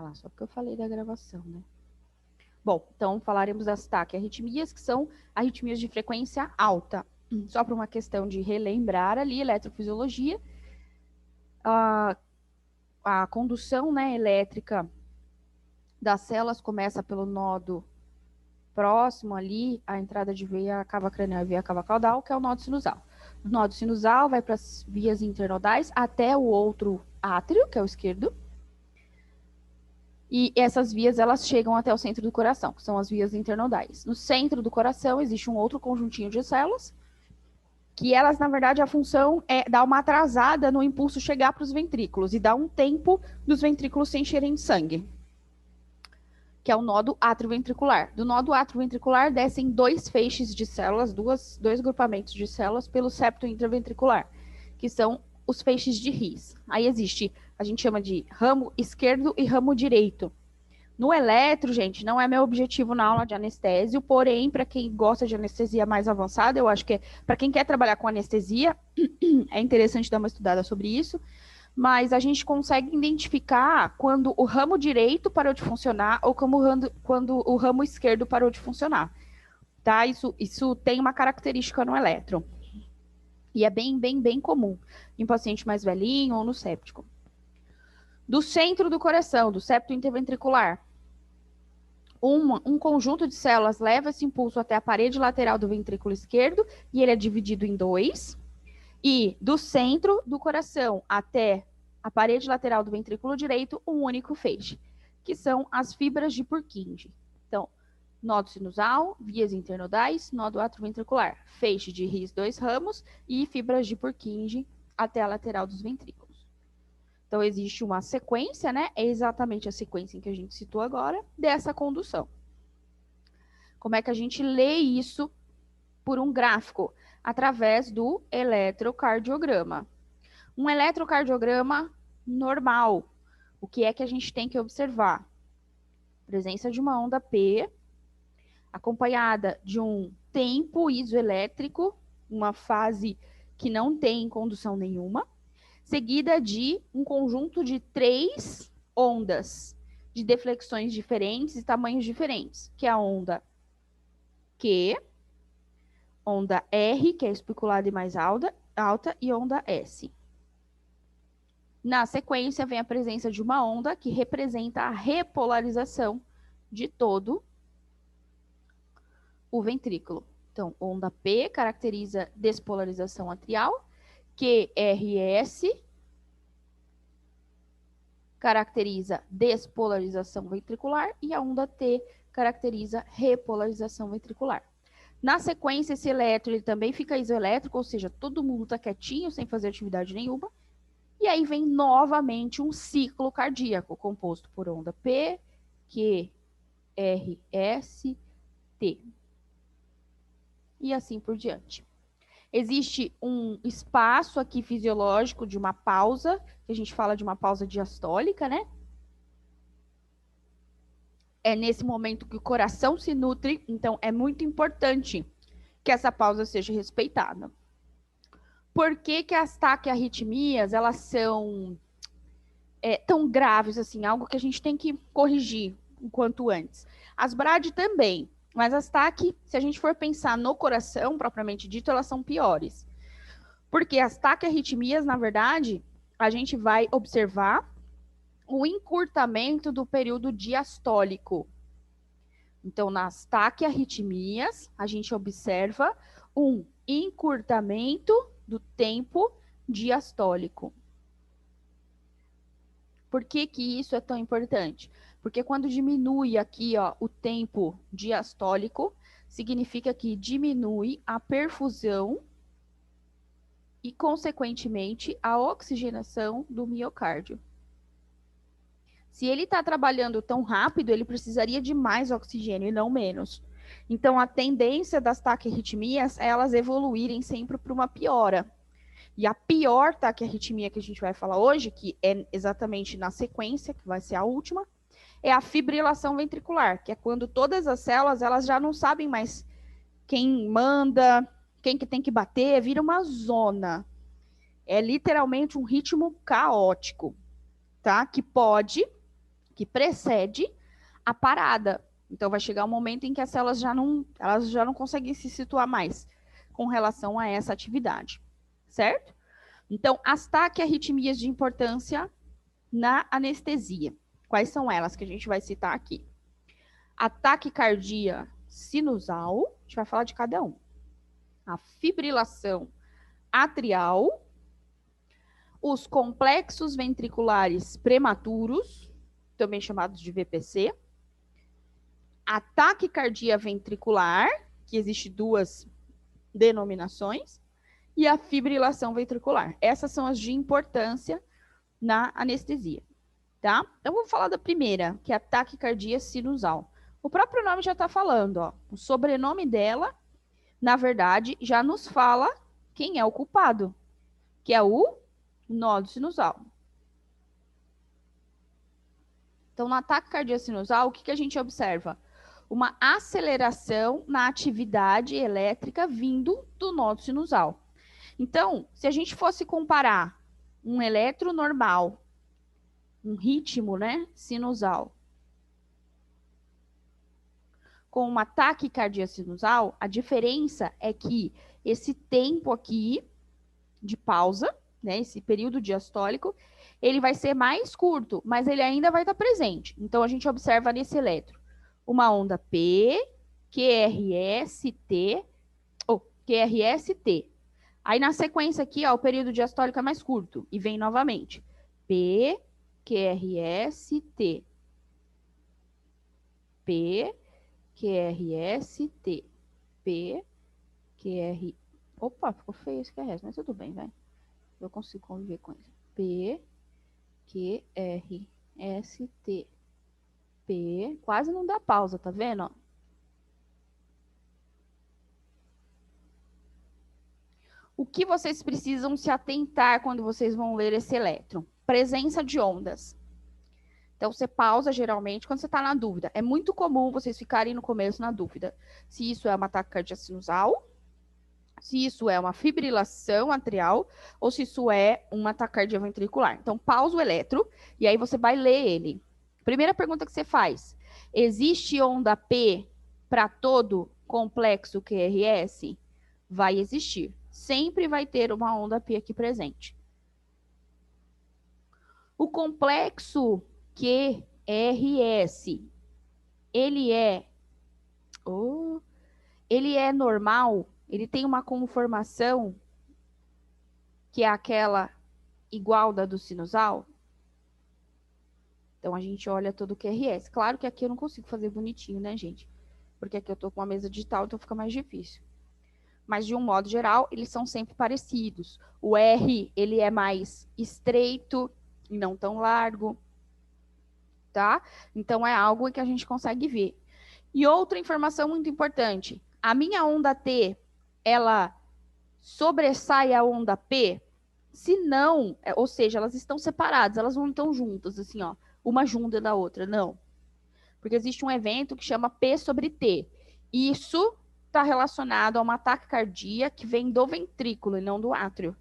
Ah, só porque eu falei da gravação, né? Bom, então falaremos das taquiarritmias, que são arritmias de frequência alta. Só para uma questão de relembrar ali, eletrofisiologia, a condução, né, elétrica das células começa pelo nodo próximo ali, a entrada de veia cava cranial e veia cava caudal, que é o nodo sinusal. O nodo sinusal vai para as vias internodais até o outro átrio, que é o esquerdo. E essas vias, elas chegam até o centro do coração, que são as vias internodais. No centro do coração existe um outro conjuntinho de células, que elas, na verdade, a função é dar uma atrasada no impulso chegar para os ventrículos e dar um tempo dos ventrículos se encherem de sangue, que é o nodo atrioventricular. Do nodo atrioventricular descem dois feixes de células, dois grupamentos de células pelo septo intraventricular, que são os feixes de His. Aí existe, a gente chama de ramo esquerdo e ramo direito. No eletro, gente, não é meu objetivo na aula de anestésio, porém, para quem gosta de anestesia mais avançada, eu acho que para quem quer trabalhar com anestesia, é interessante dar uma estudada sobre isso, mas a gente consegue identificar quando o ramo direito parou de funcionar ou quando o ramo esquerdo parou de funcionar. Tá? Isso tem uma característica no eletro. E é bem comum em paciente mais velhinho ou no séptico. Do centro do coração, do septo interventricular, um conjunto de células leva esse impulso até a parede lateral do ventrículo esquerdo e ele é dividido em dois. E do centro do coração até a parede lateral do ventrículo direito, um único feixe, que são as fibras de Purkinje. Então, nodo sinusal, vias internodais, nodo atrioventricular, feixe de His, dois ramos e fibras de Purkinje até a lateral dos ventrículos. Então, existe uma sequência, né? É exatamente a sequência em que a gente citou agora, dessa condução. Como é que a gente lê isso por um gráfico? Através do eletrocardiograma. Um eletrocardiograma normal. O que é que a gente tem que observar? Presença de uma onda P, acompanhada de um tempo isoelétrico, uma fase que não tem condução nenhuma, seguida de um conjunto de 3 ondas de deflexões diferentes e tamanhos diferentes, que é a onda Q, onda R, que é especulada e mais alta, e onda S. Na sequência, vem a presença de uma onda que representa a repolarização de todo o ventrículo. Então, onda P caracteriza despolarização atrial, QRS caracteriza despolarização ventricular e a onda T caracteriza repolarização ventricular. Na sequência, esse elétron ele também fica isoelétrico, ou seja, todo mundo está quietinho, sem fazer atividade nenhuma. E aí vem novamente um ciclo cardíaco, composto por onda P, Q, R, S, T. E assim por diante. Existe um espaço aqui fisiológico de uma pausa, que a gente fala de uma pausa diastólica, né? É nesse momento que o coração se nutre, então é muito importante que essa pausa seja respeitada. Por que que as taquiarritmias, elas são tão graves assim, algo que a gente tem que corrigir o quanto antes? As BRAD também, mas as TAC, se a gente for pensar no coração, propriamente dito, elas são piores. Porque as taquiarritmias, na verdade, a gente vai observar o encurtamento do período diastólico. Então, nas taquiarritmias, a gente observa um encurtamento do tempo diastólico. Por que que isso é tão importante? Porque quando diminui aqui, ó, o tempo diastólico, significa que diminui a perfusão e, consequentemente, a oxigenação do miocárdio. Se ele está trabalhando tão rápido, ele precisaria de mais oxigênio e não menos. Então, a tendência das taquiarritmias é elas evoluírem sempre para uma piora. E a pior taquiarritmia que a gente vai falar hoje, que é exatamente na sequência, que vai ser a última, é a fibrilação ventricular, que é quando todas as células elas já não sabem mais quem manda, quem que tem que bater, vira uma zona. É literalmente um ritmo caótico, tá? Que que precede a parada. Então, vai chegar um momento em que as células elas já não conseguem se situar mais com relação a essa atividade, certo? Então, as taquiarritmias de importância na anestesia. Quais são elas que a gente vai citar aqui? A taquicardia sinusal, a gente vai falar de cada um. A fibrilação atrial, os complexos ventriculares prematuros, também chamados de VPC, a taquicardia ventricular, que existe duas denominações, e a fibrilação ventricular. Essas são as de importância na anestesia, tá? Então, vou falar da primeira, que é a taquicardia sinusal. O próprio nome já está falando, ó. O sobrenome dela, na verdade, já nos fala quem é o culpado, que é o nódulo sinusal. Então, na taquicardia sinusal, o que a gente observa? Uma aceleração na atividade elétrica vindo do nódulo sinusal. Então, se a gente fosse comparar um eletro normal, um ritmo, né, sinusal, com uma taquicardia sinusal, a diferença é que esse tempo aqui de pausa, né, esse período diastólico, ele vai ser mais curto, mas ele ainda vai estar presente. Então, a gente observa nesse eletro uma onda P, QRST, ou QRST. Aí, na sequência aqui, ó, o período diastólico é mais curto, e vem novamente. P, QRST. P, QRST. P, QR... Opa, ficou feio esse QRS, mas tudo bem, vai. Eu consigo conviver com isso. P, QRST. P, quase não dá pausa, tá vendo? Ó? O que vocês precisam se atentar quando vocês vão ler esse elétron? Presença de ondas. Então, você pausa geralmente quando você está na dúvida. É muito comum vocês ficarem no começo na dúvida se isso é uma taquicardia sinusal, se isso é uma fibrilação atrial ou se isso é uma taquicardia ventricular. Então, pausa o eletro e aí você vai ler ele. Primeira pergunta que você faz: existe onda P para todo complexo QRS? Vai existir. Sempre vai ter uma onda P aqui presente. O complexo QRS, ele é normal? Ele tem uma conformação que é aquela igual da do sinusal? Então, a gente olha todo o QRS. Claro que aqui eu não consigo fazer bonitinho, né, gente? Porque aqui eu tô com uma mesa digital, então fica mais difícil. Mas, de um modo geral, eles são sempre parecidos. O R, ele é mais estreito e não tão largo, tá? Então, é algo que a gente consegue ver. E outra informação muito importante. A minha onda T, ela sobressai a onda P? Se não, ou seja, elas estão separadas, elas não estão juntas, assim, ó, uma junta da outra, não. Porque existe um evento que chama P sobre T. Isso está relacionado a uma taquicardia que vem do ventrículo e não do átrio.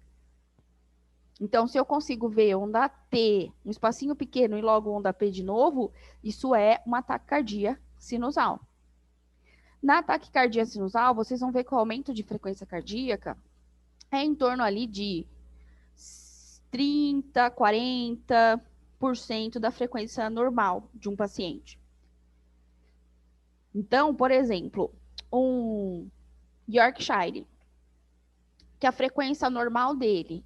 Então, se eu consigo ver onda T, um espacinho pequeno e logo onda P de novo, isso é uma taquicardia sinusal. Na taquicardia sinusal, vocês vão ver que o aumento de frequência cardíaca é em torno ali de 30%, 40% da frequência normal de um paciente. Então, por exemplo, um Yorkshire, que a frequência normal dele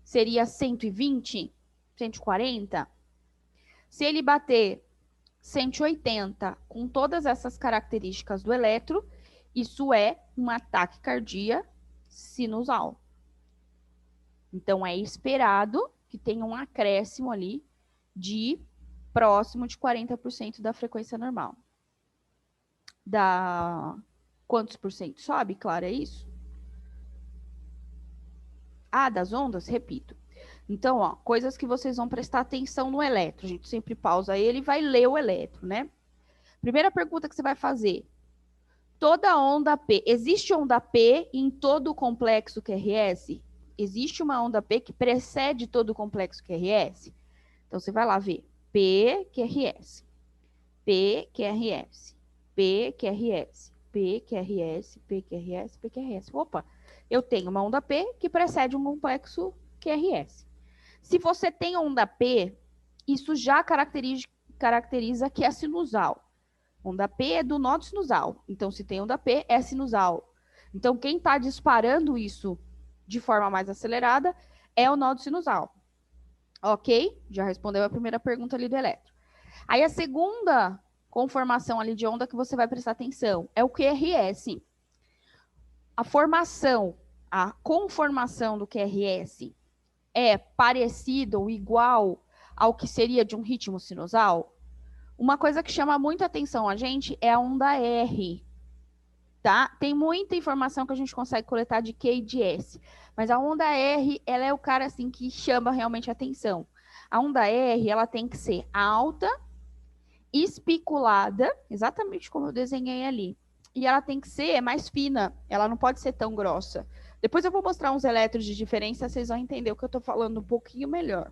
seria 120, 140, se ele bater 180 com todas essas características do eletro, isso é uma taquicardia sinusal. Então, é esperado que tenha um acréscimo ali de próximo de 40% da frequência normal. Da quantos por cento sobe? Claro, é isso? Ah, das ondas? Repito. Então, ó, coisas que vocês vão prestar atenção no eletro. A gente sempre pausa ele e vai ler o eletro, né? Primeira pergunta que você vai fazer. Toda onda P, existe onda P em todo o complexo QRS? Existe uma onda P que precede todo o complexo QRS? Então, você vai lá ver. PQRS, PQRS, PQRS, PQRS, PQRS, PQRS. Opa, eu tenho uma onda P que precede um complexo QRS. Se você tem onda P, isso já caracteriza que é sinusal. Onda P é do nó sinusal. Então, se tem onda P, é sinusal. Então, quem está disparando isso de forma mais acelerada é o nó sinusal. Ok? Já respondeu a primeira pergunta ali do eletro. Aí, a segunda conformação ali de onda que você vai prestar atenção é o QRS. A conformação do QRS é parecido ou igual ao que seria de um ritmo sinusal? Uma coisa que chama muita atenção a gente é a onda R, tá? Tem muita informação que a gente consegue coletar de Q e de S, mas a onda R, ela é o cara assim que chama realmente a atenção. A onda R, ela tem que ser alta, espiculada, exatamente como eu desenhei ali. E ela tem que ser mais fina, ela não pode ser tão grossa. Depois eu vou mostrar uns elétrons de diferença, vocês vão entender o que eu estou falando um pouquinho melhor.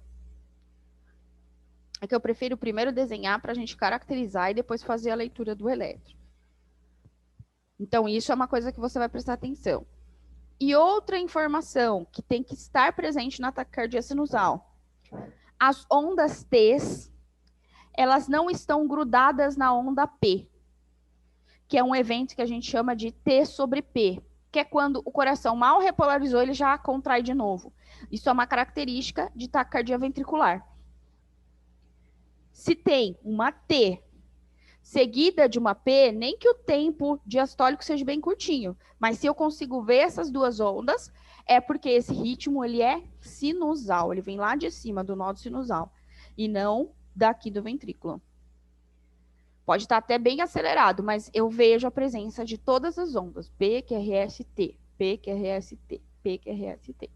É que eu prefiro primeiro desenhar para a gente caracterizar e depois fazer a leitura do elétron. Então, isso é uma coisa que você vai prestar atenção. E outra informação que tem que estar presente na taquicardia sinusal. As ondas T, elas não estão grudadas na onda P, que é um evento que a gente chama de T sobre P, que é quando o coração mal repolarizou, ele já contrai de novo. Isso é uma característica de taquicardia ventricular. Se tem uma T seguida de uma P, nem que o tempo diastólico seja bem curtinho, mas se eu consigo ver essas duas ondas, é porque esse ritmo ele é sinusal, ele vem lá de cima do nó sinusal, e não daqui do ventrículo. Pode estar até bem acelerado, mas eu vejo a presença de todas as ondas, P, QRS, T, P, QRS, T, P, QRS, T.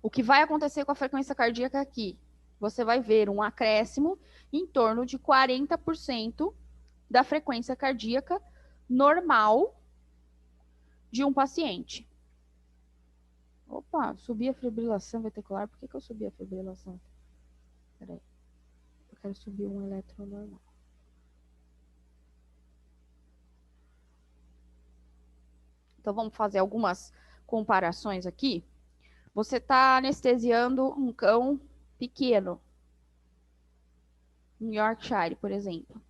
O que vai acontecer com a frequência cardíaca aqui? Você vai ver um acréscimo em torno de 40% da frequência cardíaca normal de um paciente. Opa, subi a fibrilação ventricular. Por que eu subi a fibrilação? Peraí. Eu quero subir um elétron normal. Então, vamos fazer algumas comparações aqui. Você está anestesiando um cão pequeno, em Yorkshire, por exemplo,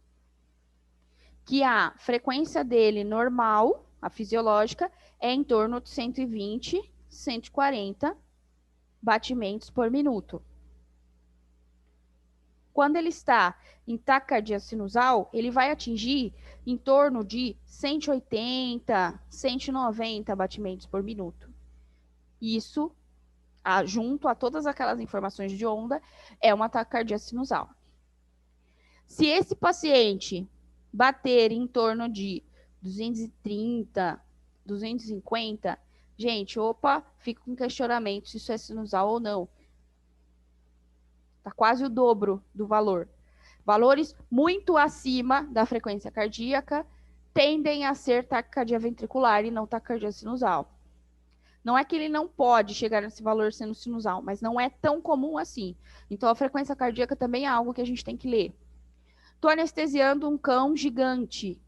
que a frequência dele normal, a fisiológica, é em torno de 120, 140 batimentos por minuto. Quando ele está em taquicardia sinusal, ele vai atingir em torno de 180, 190 batimentos por minuto. Isso, junto a todas aquelas informações de onda, é uma taquicardia sinusal. Se esse paciente bater em torno de 230, 250, gente, opa, fica com questionamento se isso é sinusal ou não. Está quase o dobro do valor. Valores muito acima da frequência cardíaca tendem a ser taquicardia ventricular e não taquicardia sinusal. Não é que ele não pode chegar nesse valor sendo sinusal, mas não é tão comum assim. Então, a frequência cardíaca também é algo que a gente tem que ler. Estou anestesiando um cão gigante.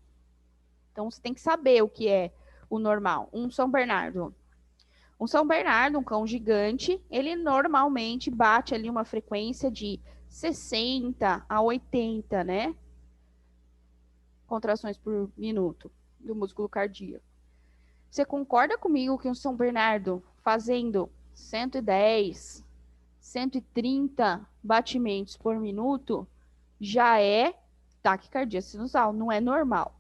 Então, você tem que saber o que é o normal. Um São Bernardo. Um São Bernardo, um cão gigante, ele normalmente bate ali uma frequência de 60 a 80, né? Contrações por minuto do músculo cardíaco. Você concorda comigo que um São Bernardo fazendo 110, 130 batimentos por minuto já é taquicardia sinusal, não é normal?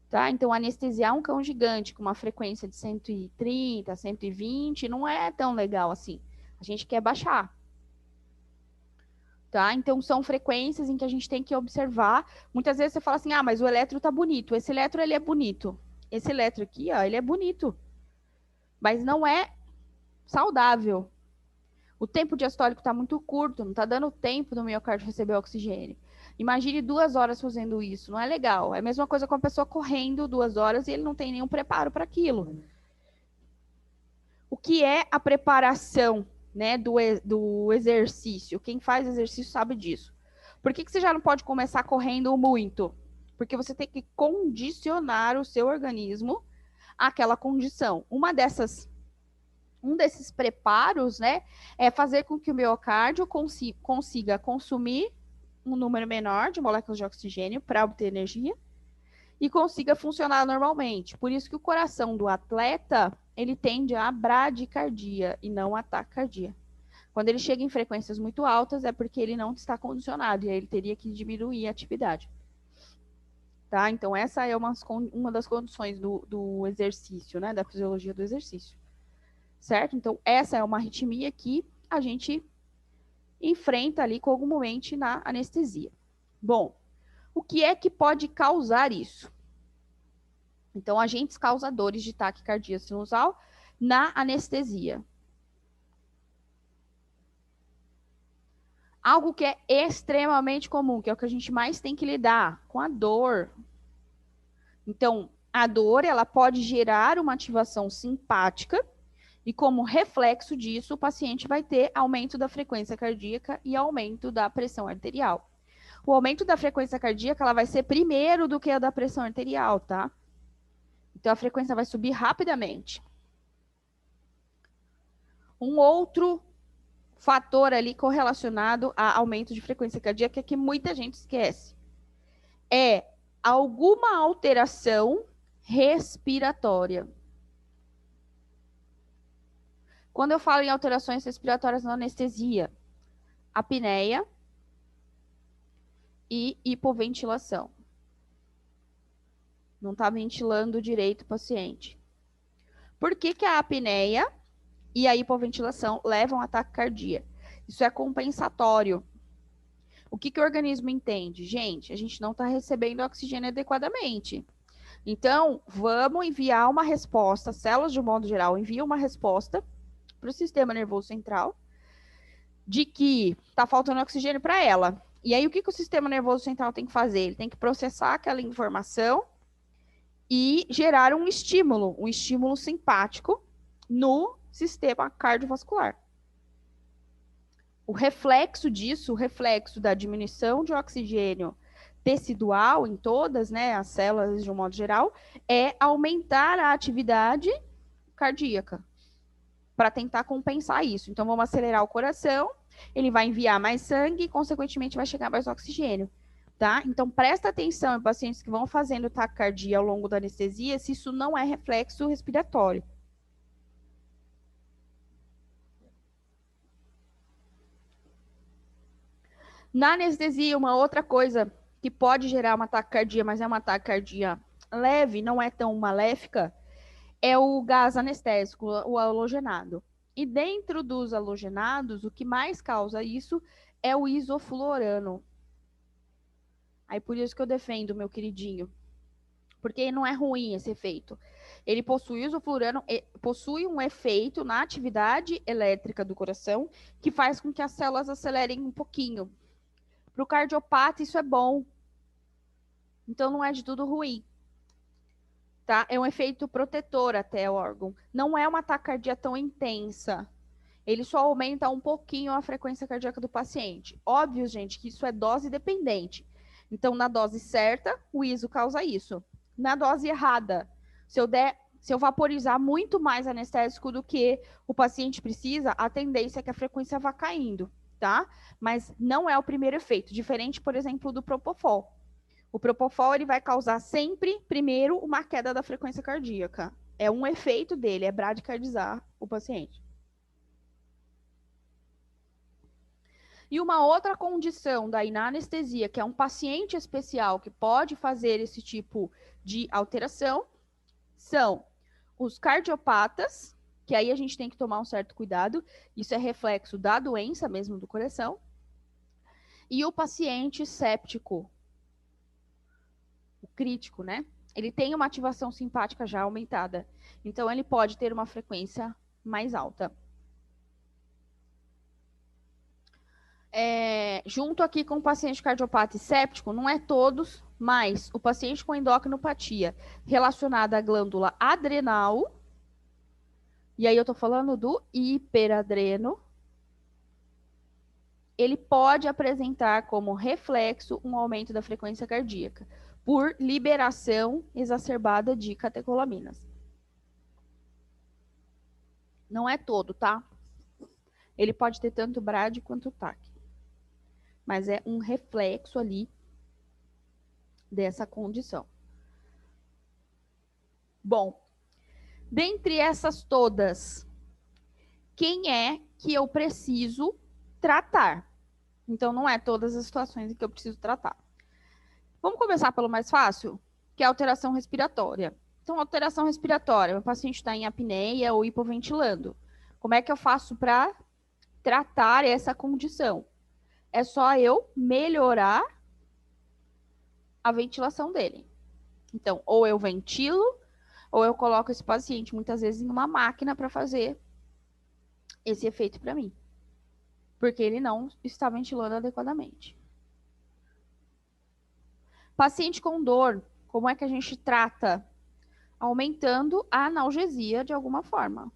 Tá? Então, anestesiar um cão gigante com uma frequência de 130, 120 não é tão legal assim. A gente quer baixar. Tá? Então, são frequências em que a gente tem que observar. Muitas vezes você fala assim, ah, mas o eletro tá bonito. Esse eletro, ele é bonito. Esse eletro aqui, ó, ele é bonito. Mas não é saudável. O tempo diastólico está muito curto, não está dando tempo do miocárdio receber oxigênio. Imagine 2 horas fazendo isso, não é legal. É a mesma coisa com a pessoa correndo 2 horas e ele não tem nenhum preparo para aquilo. O que é a preparação né, do exercício. Quem faz exercício sabe disso. Por que você já não pode começar correndo muito? Porque você tem que condicionar o seu organismo àquela condição. Um desses preparos, né, é fazer com que o miocárdio consiga consumir um número menor de moléculas de oxigênio para obter energia e consiga funcionar normalmente. Por isso que o coração do atleta, ele tende a bradicardia e não a taquicardia. Quando ele chega em frequências muito altas, é porque ele não está condicionado, e aí ele teria que diminuir a atividade. Tá? Então, essa é uma das condições do exercício, né? Da fisiologia do exercício. Certo? Então, essa é uma arritmia que a gente enfrenta ali comumente na anestesia. Bom, o que é que pode causar isso? Então, agentes causadores de taquicardia sinusal na anestesia. Algo que é extremamente comum, que é o que a gente mais tem que lidar, com a dor. Então, a dor, ela pode gerar uma ativação simpática e como reflexo disso, o paciente vai ter aumento da frequência cardíaca e aumento da pressão arterial. O aumento da frequência cardíaca, ela vai ser primeiro do que a da pressão arterial, tá? Então, a frequência vai subir rapidamente. Um outro fator ali correlacionado a aumento de frequência cardíaca que muita gente esquece é alguma alteração respiratória. Quando eu falo em alterações respiratórias na anestesia, apneia e hipoventilação. Não está ventilando direito o paciente. Por que que a apneia e a hipoventilação levam a taquicardia? Isso é compensatório. O que que o organismo entende? Gente, a gente não está recebendo oxigênio adequadamente. Então, vamos enviar uma resposta, células de um modo geral enviam uma resposta para o sistema nervoso central de que está faltando oxigênio para ela. E aí, o que que o sistema nervoso central tem que fazer? Ele tem que processar aquela informação e gerar um estímulo simpático no sistema cardiovascular. O reflexo disso, o reflexo da diminuição de oxigênio tecidual em todas, né, as células de um modo geral, é aumentar a atividade cardíaca para tentar compensar isso. Então, vamos acelerar o coração, ele vai enviar mais sangue e, consequentemente, vai chegar mais oxigênio. Tá? Então, presta atenção em pacientes que vão fazendo taquicardia ao longo da anestesia, se isso não é reflexo respiratório. Na anestesia, uma outra coisa que pode gerar uma taquicardia, mas é uma taquicardia leve, não é tão maléfica, é o gás anestésico, o halogenado. E dentro dos halogenados, o que mais causa isso é o isoflurano. Aí por isso que eu defendo, meu queridinho. Porque não é ruim esse efeito. Ele possui isoflurano, possui um efeito na atividade elétrica do coração que faz com que as células acelerem um pouquinho. Para o cardiopata, isso é bom. Então, não é de tudo ruim. Tá? É um efeito protetor até o órgão. Não é uma taquicardia tão intensa. Ele só aumenta um pouquinho a frequência cardíaca do paciente. Óbvio, gente, que isso é dose dependente. Então, na dose certa, o ISO causa isso. Na dose errada, se eu vaporizar muito mais anestésico do que o paciente precisa, a tendência é que a frequência vá caindo, tá? Mas não é o primeiro efeito, diferente, por exemplo, do Propofol. O Propofol ele vai causar sempre, primeiro, uma queda da frequência cardíaca. É um efeito dele, é bradicardizar o paciente. E uma outra condição daí na anestesia, que é um paciente especial que pode fazer esse tipo de alteração, são os cardiopatas, que aí a gente tem que tomar um certo cuidado, isso é reflexo da doença mesmo do coração, e o paciente séptico, o crítico, né? Ele tem uma ativação simpática já aumentada, então ele pode ter uma frequência mais alta. Junto aqui com o paciente cardiopata e séptico, não é todos, mas o paciente com endocrinopatia relacionada à glândula adrenal, e aí eu tô falando do hiperadreno, ele pode apresentar como reflexo um aumento da frequência cardíaca por liberação exacerbada de catecolaminas. Não é todo, tá? Ele pode ter tanto BRAD quanto TAC. Mas é um reflexo ali dessa condição. Bom, dentre essas todas, quem é que eu preciso tratar? Então, não é todas as situações em que eu preciso tratar. Vamos começar pelo mais fácil, que é a alteração respiratória. Então, alteração respiratória, meu paciente está em apneia ou hipoventilando. Como é que eu faço para tratar essa condição? É só eu melhorar a ventilação dele. Então, ou eu ventilo, ou eu coloco esse paciente muitas vezes em uma máquina para fazer esse efeito para mim. Porque ele não está ventilando adequadamente. Paciente com dor, como é que a gente trata? Aumentando a analgesia de alguma forma.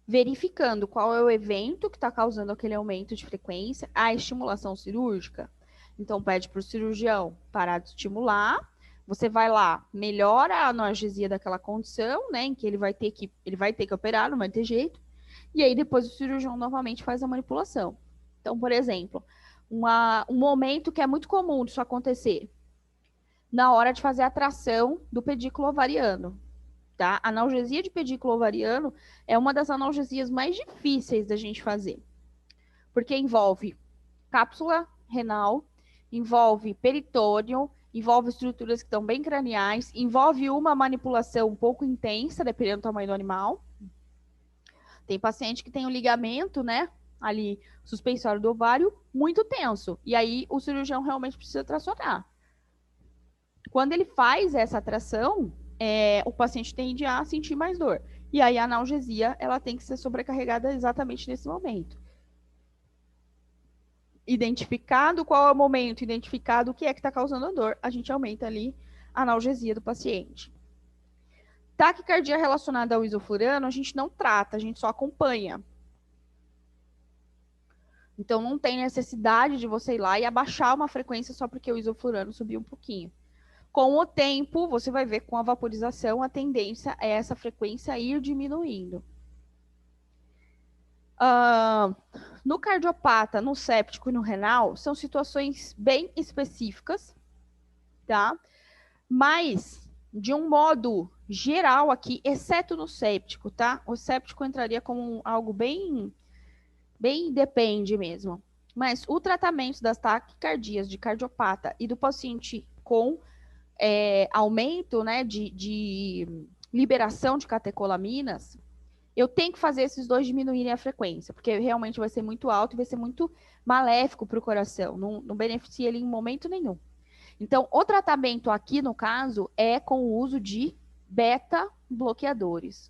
Verificando qual é o evento que está causando aquele aumento de frequência, a estimulação cirúrgica. Então, pede para o cirurgião parar de estimular. Você vai lá, melhora a analgesia daquela condição, né, em que ele vai ter que operar, não vai ter jeito. E aí, depois, o cirurgião novamente faz a manipulação. Então, por exemplo, um momento que é muito comum disso acontecer, na hora de fazer a tração do pedículo ovariano. Tá? A analgesia de pedículo ovariano é uma das analgesias mais difíceis da gente fazer, porque envolve cápsula renal, envolve peritônio, envolve estruturas que estão bem craniais, envolve uma manipulação um pouco intensa, dependendo do tamanho do animal. Tem paciente que tem um ligamento, né, ali, suspensório do ovário, muito tenso, e aí o cirurgião realmente precisa tracionar. Quando ele faz essa tração, o paciente tende a sentir mais dor. E aí a analgesia, ela tem que ser sobrecarregada exatamente nesse momento. Identificado qual é o momento, identificado o que é que está causando a dor, a gente aumenta ali a analgesia do paciente. Taquicardia relacionada ao isoflurano, a gente não trata, a gente só acompanha. Então não tem necessidade de você ir lá e abaixar uma frequência só porque o isoflurano subiu um pouquinho. Com o tempo, você vai ver com a vaporização, a tendência é essa frequência ir diminuindo. No cardiopata, no séptico e no renal, são situações bem específicas, tá? Mas, de um modo geral aqui, exceto no séptico, tá? O séptico entraria como algo bem depende mesmo. Mas o tratamento das taquicardias de cardiopata e do paciente com aumento, né, de liberação de catecolaminas, eu tenho que fazer esses dois diminuírem a frequência, porque realmente vai ser muito alto e vai ser muito maléfico para o coração, não beneficia ele em momento nenhum. Então, o tratamento aqui, no caso, é com o uso de beta-bloqueadores.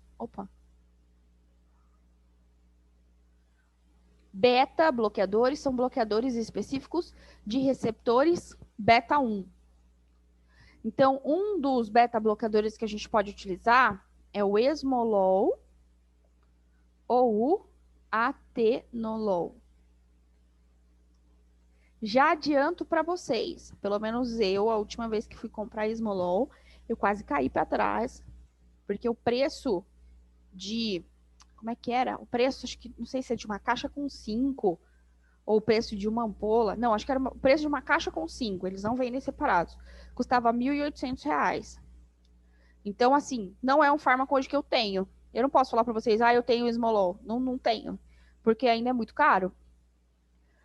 Beta-bloqueadores são bloqueadores específicos de receptores beta-1. Então, um dos beta-bloqueadores que a gente pode utilizar é o esmolol ou o atenolol. Já adianto para vocês, pelo menos eu, a última vez que fui comprar esmolol, eu quase caí para trás, porque o preço de... Como é que era? O preço, acho que, não sei se é de uma caixa com 5, ou o preço de uma ampola. Não, acho que era o preço de uma caixa com 5, eles não vendem separados. Custava R$ 1.800. Então, assim, não é um fármaco hoje que eu tenho. Eu não posso falar para vocês, eu tenho esmolol. Não tenho, porque ainda é muito caro.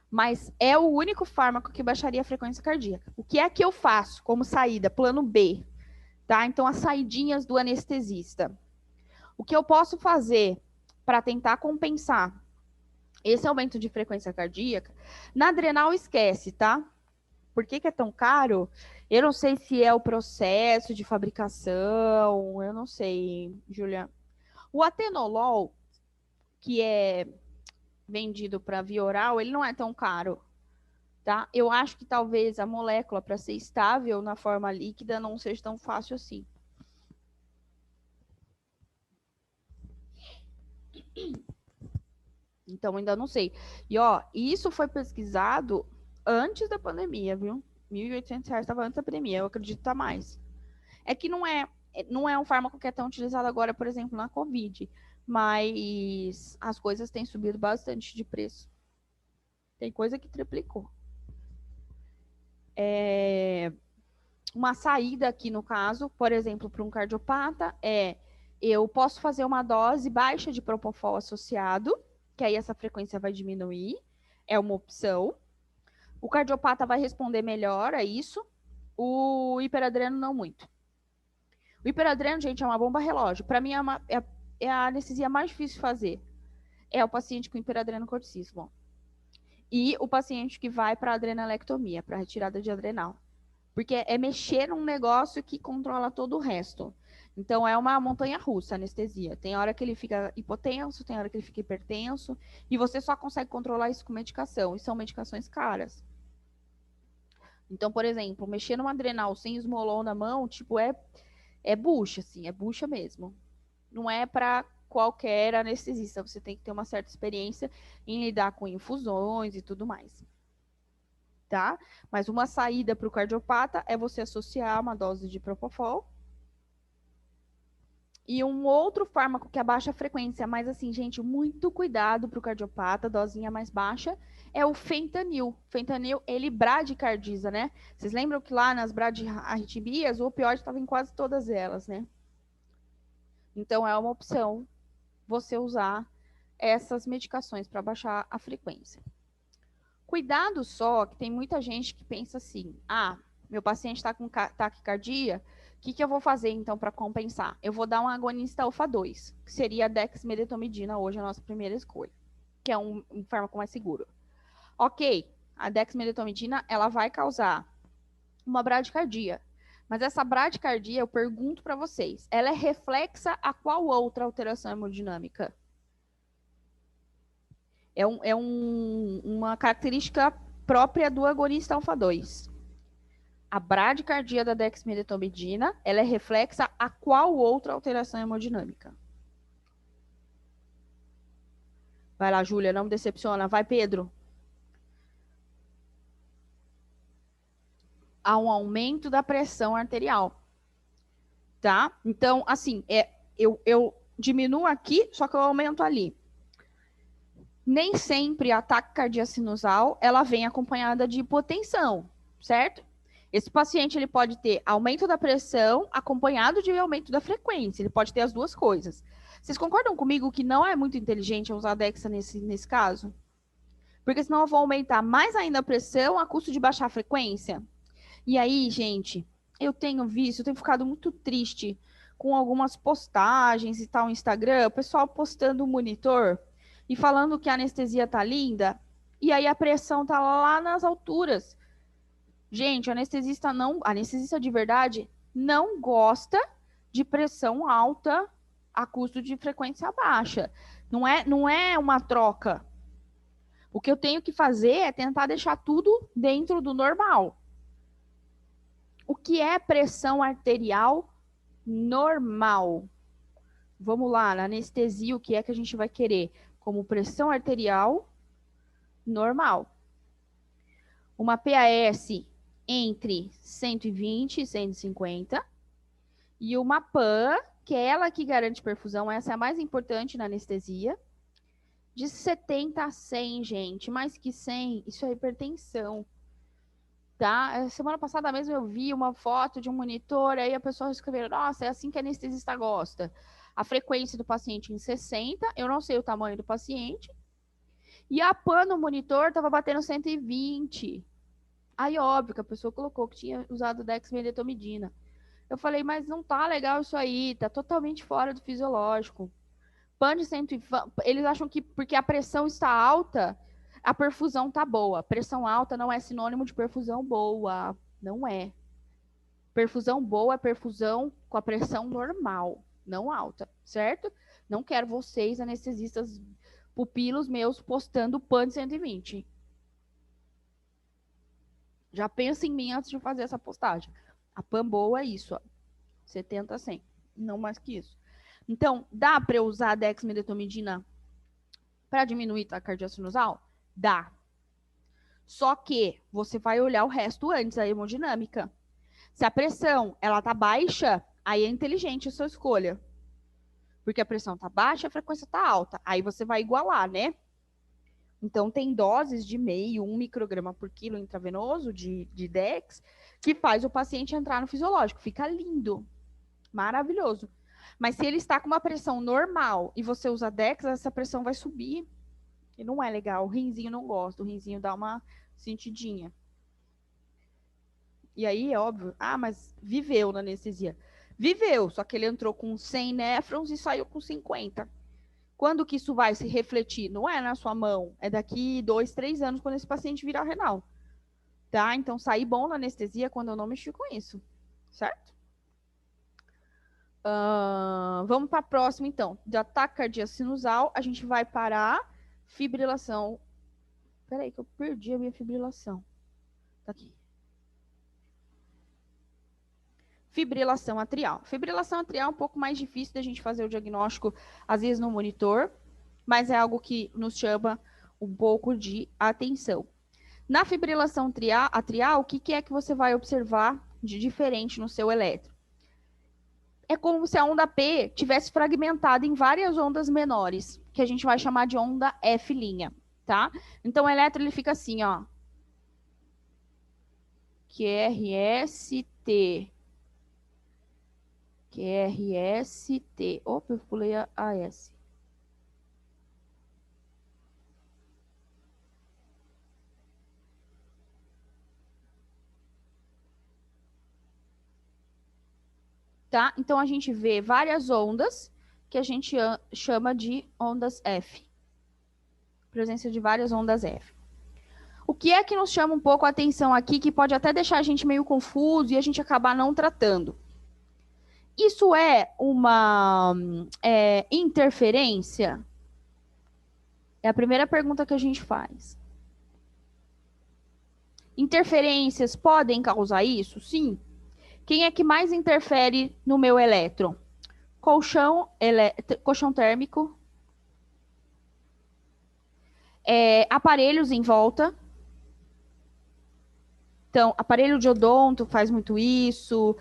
Mas é o único fármaco que baixaria a frequência cardíaca. O que é que eu faço como saída? Plano B, tá? Então, as saidinhas do anestesista. O que eu posso fazer para tentar compensar esse aumento de frequência cardíaca? Na adrenal, esquece, tá? Por que é tão caro? Eu não sei se é o processo de fabricação, eu não sei, Julia. O atenolol, que é vendido para via oral, ele não é tão caro, tá? Eu acho que talvez a molécula, para ser estável na forma líquida, não seja tão fácil assim. Então, ainda não sei. E, ó, isso foi pesquisado antes da pandemia, viu? R$ 1.800 estava antes da pandemia, eu acredito que tá mais. É que não é um fármaco que é tão utilizado agora, por exemplo, na Covid, mas as coisas têm subido bastante de preço. Tem coisa que triplicou. Uma saída aqui, no caso, por exemplo, para um cardiopata, eu posso fazer uma dose baixa de propofol associado, que aí essa frequência vai diminuir, é uma opção. O cardiopata vai responder melhor a isso, o hiperadreno não muito. O hiperadreno, gente, é uma bomba relógio. Para mim, é a anestesia mais difícil de fazer. É o paciente com hiperadrenocorticismo. E o paciente que vai para adrenalectomia, para retirada de adrenal. Porque é mexer num negócio que controla todo o resto. Então, é uma montanha-russa a anestesia. Tem hora que ele fica hipotenso, tem hora que ele fica hipertenso, e você só consegue controlar isso com medicação, e são medicações caras. Então, por exemplo, mexer num adrenal sem esmolon na mão, tipo, é bucha, assim, é bucha mesmo. Não é para qualquer anestesista, você tem que ter uma certa experiência em lidar com infusões e tudo mais. Tá? Mas uma saída para o cardiopata é você associar uma dose de propofol. E um outro fármaco que abaixa a frequência, mas assim, gente, muito cuidado para o cardiopata, dosinha mais baixa, é o fentanil. Fentanil, ele bradicardiza, né? Vocês lembram que lá nas bradiarritmias, o opioide estava em quase todas elas, né? Então, é uma opção você usar essas medicações para baixar a frequência. Cuidado só, que tem muita gente que pensa assim, meu paciente está com taquicardia, o que eu vou fazer então para compensar? Eu vou dar um agonista alfa-2, que seria a dexmedetomidina, hoje a nossa primeira escolha, que é um fármaco mais seguro. Ok, a dexmedetomidina, ela vai causar uma bradicardia, mas essa bradicardia, eu pergunto para vocês, ela é reflexa a qual outra alteração hemodinâmica? Uma característica própria do agonista alfa-2. A bradicardia da dexmedetomidina, ela é reflexa a qual outra alteração hemodinâmica? Vai lá, Júlia, não me decepciona. Vai, Pedro. Há um aumento da pressão arterial. Tá? Então, assim, eu diminuo aqui, só que eu aumento ali. Nem sempre a taquicardia sinusal, ela vem acompanhada de hipotensão, certo? Esse paciente ele pode ter aumento da pressão acompanhado de aumento da frequência. Ele pode ter as duas coisas. Vocês concordam comigo que não é muito inteligente usar Dexa nesse caso? Porque senão eu vou aumentar mais ainda a pressão a custo de baixar a frequência. E aí, gente, eu tenho ficado muito triste com algumas postagens e tal no Instagram, o pessoal postando o monitor e falando que a anestesia tá linda, e aí a pressão tá lá nas alturas. Gente, o anestesista de verdade não gosta de pressão alta a custo de frequência baixa. Não é uma troca. O que eu tenho que fazer é tentar deixar tudo dentro do normal. O que é pressão arterial normal? Vamos lá, na anestesia, o que é que a gente vai querer? Como pressão arterial normal. Uma PAS entre 120 e 150. E uma PAN, que é ela que garante perfusão, essa é a mais importante na anestesia, de 70 a 100, gente. Mais que 100, isso é hipertensão. Tá? Semana passada mesmo eu vi uma foto de um monitor, aí a pessoa escreveu, nossa, é assim que a anestesista gosta. A frequência do paciente em 60, eu não sei o tamanho do paciente, e a PAN no monitor estava batendo 120. Aí, óbvio que a pessoa colocou que tinha usado dexmedetomidina. Eu falei, mas não tá legal isso aí, tá totalmente fora do fisiológico. PAN de 120, eles acham que porque a pressão está alta, a perfusão tá boa. Pressão alta não é sinônimo de perfusão boa. Não é. Perfusão boa é perfusão com a pressão normal, não alta, certo? Não quero vocês, anestesistas, pupilos meus, postando PAN de 120. Já pensa em mim antes de fazer essa postagem. A PAN boa é isso, ó, 70 a 100. Não mais que isso. Então, dá para eu usar a dexmedetomidina para diminuir taquicardia sinusal? Dá. Só que você vai olhar o resto antes, a hemodinâmica. Se a pressão ela tá baixa, aí é inteligente a sua escolha. Porque a pressão tá baixa, a frequência tá alta. Aí você vai igualar, né? Então, tem doses de 1 micrograma por quilo intravenoso de Dex, que faz o paciente entrar no fisiológico. Fica lindo, maravilhoso. Mas se ele está com uma pressão normal e você usa Dex, essa pressão vai subir. E não é legal. O rinzinho não gosta. O rinzinho dá uma sentidinha. E aí, é óbvio, mas viveu na anestesia. Viveu, só que ele entrou com 100 néfrons e saiu com 50. Quando que isso vai se refletir? Não é na sua mão, é daqui 2, 3 anos, quando esse paciente virar renal. Tá? Então, sair bom na anestesia quando eu não mexi com isso. Certo? Vamos para a próxima, então. De ataque cardíaco sinusal, a gente vai para a fibrilação. Peraí, que eu perdi a minha fibrilação. Tá aqui. Fibrilação atrial. Fibrilação atrial é um pouco mais difícil da gente fazer o diagnóstico, às vezes, no monitor, mas é algo que nos chama um pouco de atenção. Na fibrilação atrial, o que é que você vai observar de diferente no seu eletro? É como se a onda P tivesse fragmentada em várias ondas menores, que a gente vai chamar de onda F', tá? Então, o eletro ele fica assim, ó. QRST. QRST. Opa, eu pulei a S. Tá? Então, a gente vê várias ondas que a gente chama de ondas F. Presença de várias ondas F. O que é que nos chama um pouco a atenção aqui, que pode até deixar a gente meio confuso e a gente acabar não tratando? Isso é uma interferência? É a primeira pergunta que a gente faz. Interferências podem causar isso? Sim. Quem é que mais interfere no meu elétron? Colchão térmico, aparelhos em volta. Então, aparelho de odonto faz muito isso,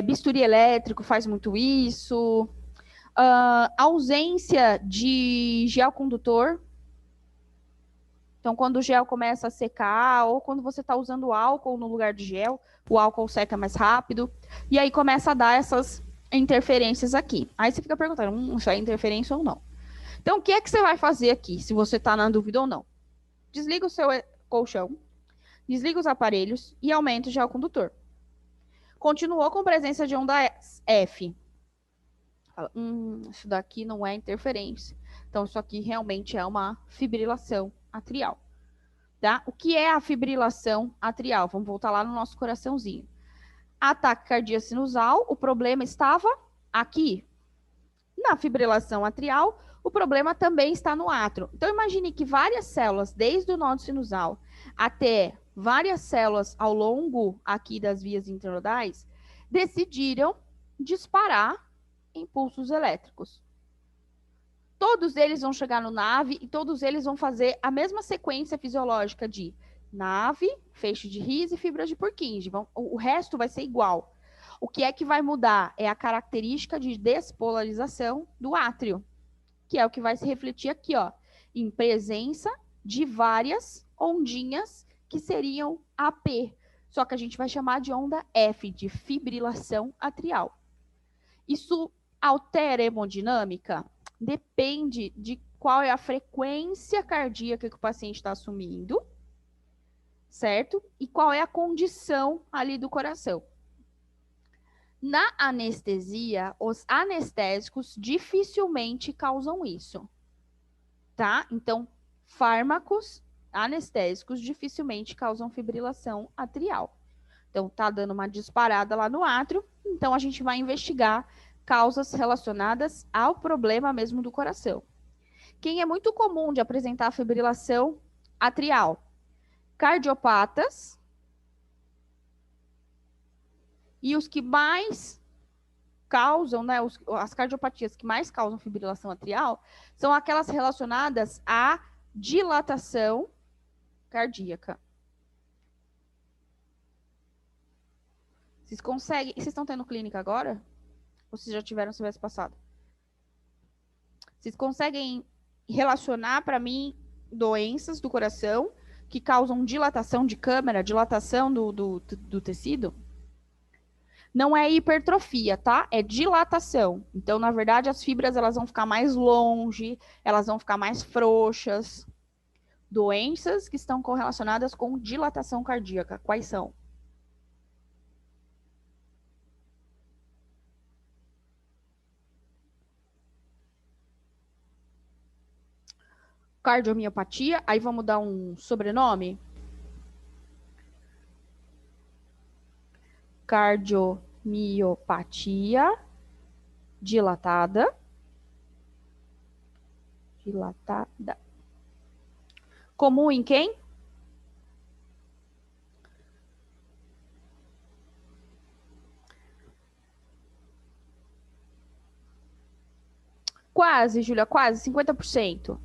bisturi elétrico faz muito isso, ausência de gel condutor. Então, quando o gel começa a secar, ou quando você está usando álcool no lugar de gel, o álcool seca mais rápido, e aí começa a dar essas interferências aqui. Aí você fica perguntando, isso é interferência ou não? Então, o que é que você vai fazer aqui, se você está na dúvida ou não? Desliga o seu colchão, desliga os aparelhos e aumenta o gel condutor. Continuou com presença de onda F. Fala, isso daqui não é interferência. Então, isso aqui realmente é uma fibrilação atrial. Tá? O que é a fibrilação atrial? Vamos voltar lá no nosso coraçãozinho. Ataque cardíaco sinusal, o problema estava aqui. Na fibrilação atrial, o problema também está no átrio. Então, imagine que várias células, desde o nódulo sinusal até várias células ao longo aqui das vias internodais, decidiram disparar impulsos elétricos. Todos eles vão chegar no nave e todos eles vão fazer a mesma sequência fisiológica de nave, feixe de His e fibra de Purkinje. O resto vai ser igual. O que é que vai mudar é a característica de despolarização do átrio, que é o que vai se refletir aqui, ó, em presença de várias ondinhas que seriam AP. Só que a gente vai chamar de onda F, de fibrilação atrial. Isso altera a hemodinâmica? Depende de qual é a frequência cardíaca que o paciente está assumindo, certo? E qual é a condição ali do coração. Na anestesia, os anestésicos dificilmente causam isso, tá? Então, fármacos anestésicos dificilmente causam fibrilação atrial. Então, tá dando uma disparada lá no átrio, então a gente vai investigar causas relacionadas ao problema mesmo do coração. Quem é muito comum de apresentar fibrilação atrial? Cardiopatas. E os que mais causam, né, as cardiopatias que mais causam fibrilação atrial são aquelas relacionadas à dilatação cardíaca. Vocês conseguem... Vocês estão tendo clínica agora? Ou vocês já tiveram semestre passado? Vocês conseguem relacionar para mim doenças do coração que causam dilatação de câmara, dilatação do tecido? Não é hipertrofia, tá? É dilatação. Então, na verdade, as fibras elas vão ficar mais longe, elas vão ficar mais frouxas. Doenças que estão correlacionadas com dilatação cardíaca. Quais são? Cardiomiopatia. Aí vamos dar um sobrenome. Cardiomiopatia dilatada. Dilatada. Comum em quem? Quase, Júlia, quase, 50%.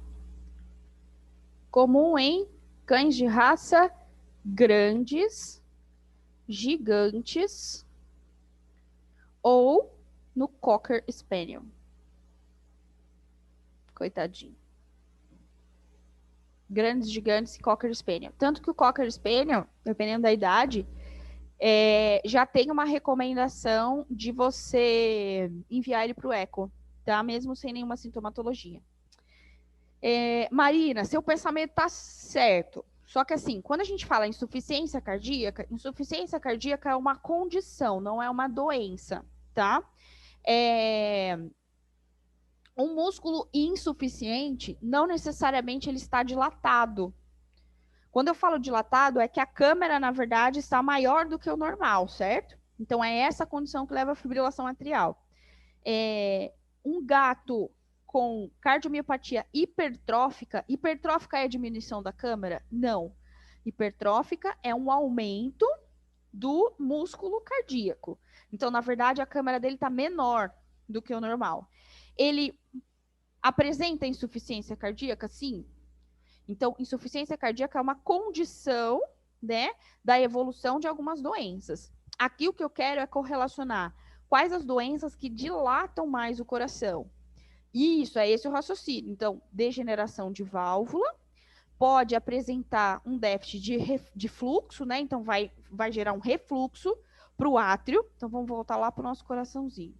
Comum em cães de raça grandes, gigantes ou no Cocker Spaniel. Coitadinho. Grandes, gigantes e Cocker Spaniel. Tanto que o Cocker Spaniel, dependendo da idade, já tem uma recomendação de você enviar ele para o eco, tá? Mesmo sem nenhuma sintomatologia. Marina, seu pensamento tá certo. Só que assim, quando a gente fala em insuficiência cardíaca é uma condição, não é uma doença, tá? Um músculo insuficiente, não necessariamente ele está dilatado. Quando eu falo dilatado, é que a câmara, na verdade, está maior do que o normal, certo? Então, é essa condição que leva à fibrilação atrial. Um gato com cardiomiopatia hipertrófica é a diminuição da câmara? Não. Hipertrófica é um aumento do músculo cardíaco. Então, na verdade, a câmara dele está menor do que o normal. Ele apresenta insuficiência cardíaca? Sim. Então, insuficiência cardíaca é uma condição, né, da evolução de algumas doenças. Aqui o que eu quero é correlacionar quais as doenças que dilatam mais o coração. Isso, é esse o raciocínio. Então, degeneração de válvula pode apresentar um déficit de fluxo, né? Então, vai gerar um refluxo para o átrio. Então, vamos voltar lá para o nosso coraçãozinho.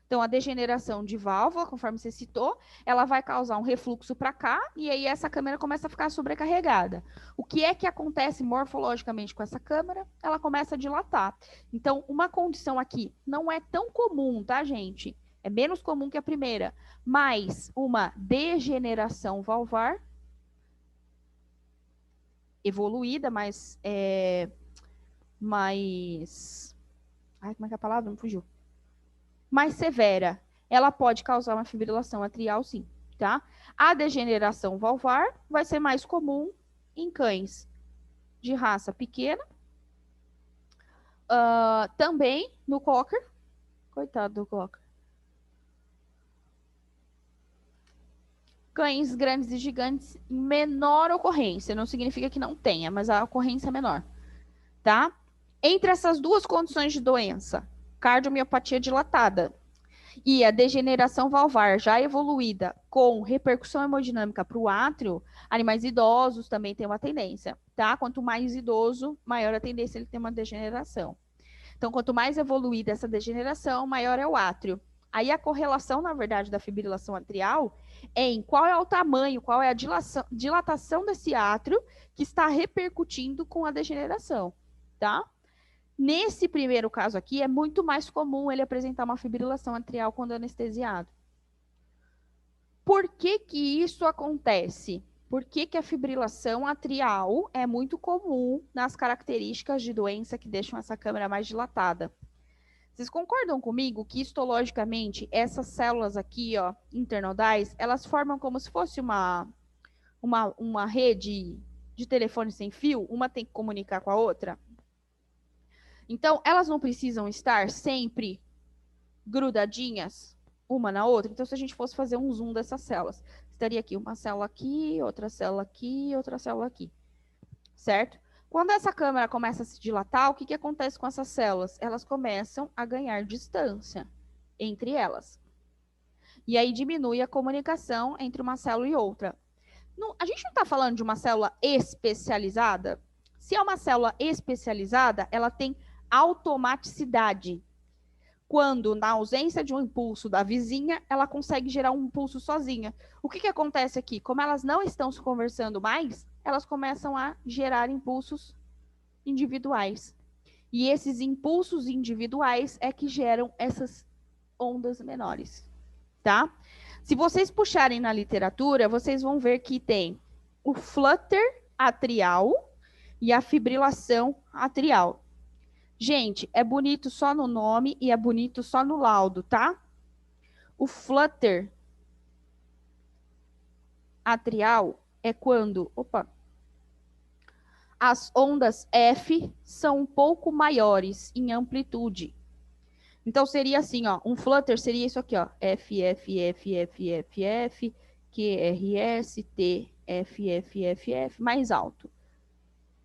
Então, a degeneração de válvula, conforme você citou, ela vai causar um refluxo para cá, e aí essa câmara começa a ficar sobrecarregada. O que é que acontece morfologicamente com essa câmara? Ela começa a dilatar. Então, uma condição aqui não é tão comum, tá, gente? É menos comum que a primeira, mas uma degeneração valvar evoluída, mais... Ai, como é que é a palavra? Não fugiu. Mais severa, ela pode causar uma fibrilação atrial, sim, tá? A degeneração valvar vai ser mais comum em cães de raça pequena, também no Cocker, coitado do Cocker. Cães grandes e gigantes, menor ocorrência, não significa que não tenha, mas a ocorrência é menor, tá? Entre essas duas condições de doença, cardiomiopatia dilatada e a degeneração valvar já evoluída com repercussão hemodinâmica para o átrio, animais idosos também têm uma tendência, tá? Quanto mais idoso, maior a tendência ele ter uma degeneração. Então, quanto mais evoluída essa degeneração, maior é o átrio. Aí a correlação, na verdade, da fibrilação atrial é em qual é o tamanho, qual é a dilatação desse átrio que está repercutindo com a degeneração, tá? Nesse primeiro caso aqui, é muito mais comum ele apresentar uma fibrilação atrial quando anestesiado. Por que que isso acontece? Por que que a fibrilação atrial é muito comum nas características de doença que deixam essa câmara mais dilatada? Vocês concordam comigo que histologicamente essas células aqui, ó, internodais, elas formam como se fosse uma rede de telefone sem fio? Uma tem que comunicar com a outra? Então, elas não precisam estar sempre grudadinhas uma na outra. Então, se a gente fosse fazer um zoom dessas células, estaria aqui uma célula aqui, outra célula aqui, outra célula aqui, certo? Quando essa câmera começa a se dilatar, o que acontece com essas células? Elas começam a ganhar distância entre elas. E aí diminui a comunicação entre uma célula e outra. A gente não está falando de uma célula especializada? Se é uma célula especializada, ela tem automaticidade. Quando, na ausência de um impulso da vizinha, ela consegue gerar um impulso sozinha. O que acontece aqui? Como elas não estão se conversando mais, elas começam a gerar impulsos individuais. E esses impulsos individuais é que geram essas ondas menores, tá? Se vocês puxarem na literatura, vocês vão ver que tem o flutter atrial e a fibrilação atrial. Gente, é bonito só no nome e é bonito só no laudo, tá? O flutter atrial é quando, as ondas F são um pouco maiores em amplitude. Então, seria assim, ó, um flutter seria isso aqui, ó, F, F, F, F, F, F, Q, R, S, T, F, F, F, F, mais alto.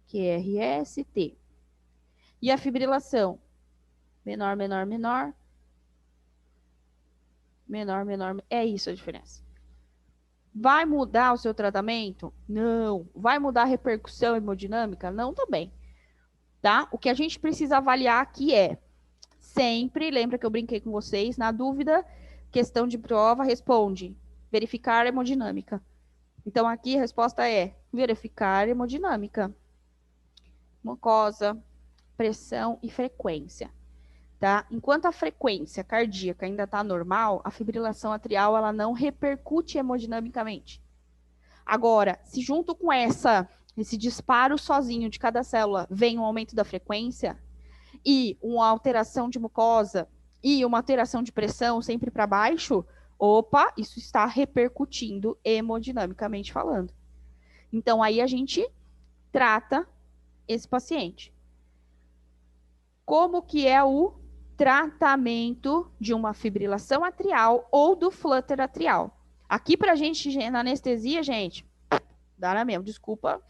Q, R, S, T. E a fibrilação? Menor, menor, menor. Menor, menor. É isso a diferença. Vai mudar o seu tratamento? Não. Vai mudar a repercussão hemodinâmica? Não também. Tá? O que a gente precisa avaliar aqui é sempre, lembra que eu brinquei com vocês, na dúvida, questão de prova, responde, verificar a hemodinâmica. Então, aqui a resposta é verificar a hemodinâmica. Mucosa, pressão e frequência. Tá? Enquanto a frequência cardíaca ainda está normal, a fibrilação atrial ela não repercute hemodinamicamente. Agora, se junto com esse disparo sozinho de cada célula vem um aumento da frequência e uma alteração de mucosa e uma alteração de pressão sempre para baixo, opa, isso está repercutindo hemodinamicamente falando. Então, aí a gente trata esse paciente. Como que é o tratamento de uma fibrilação atrial ou do flutter atrial? Aqui pra gente, na anestesia, gente, dá na mesma, desculpa,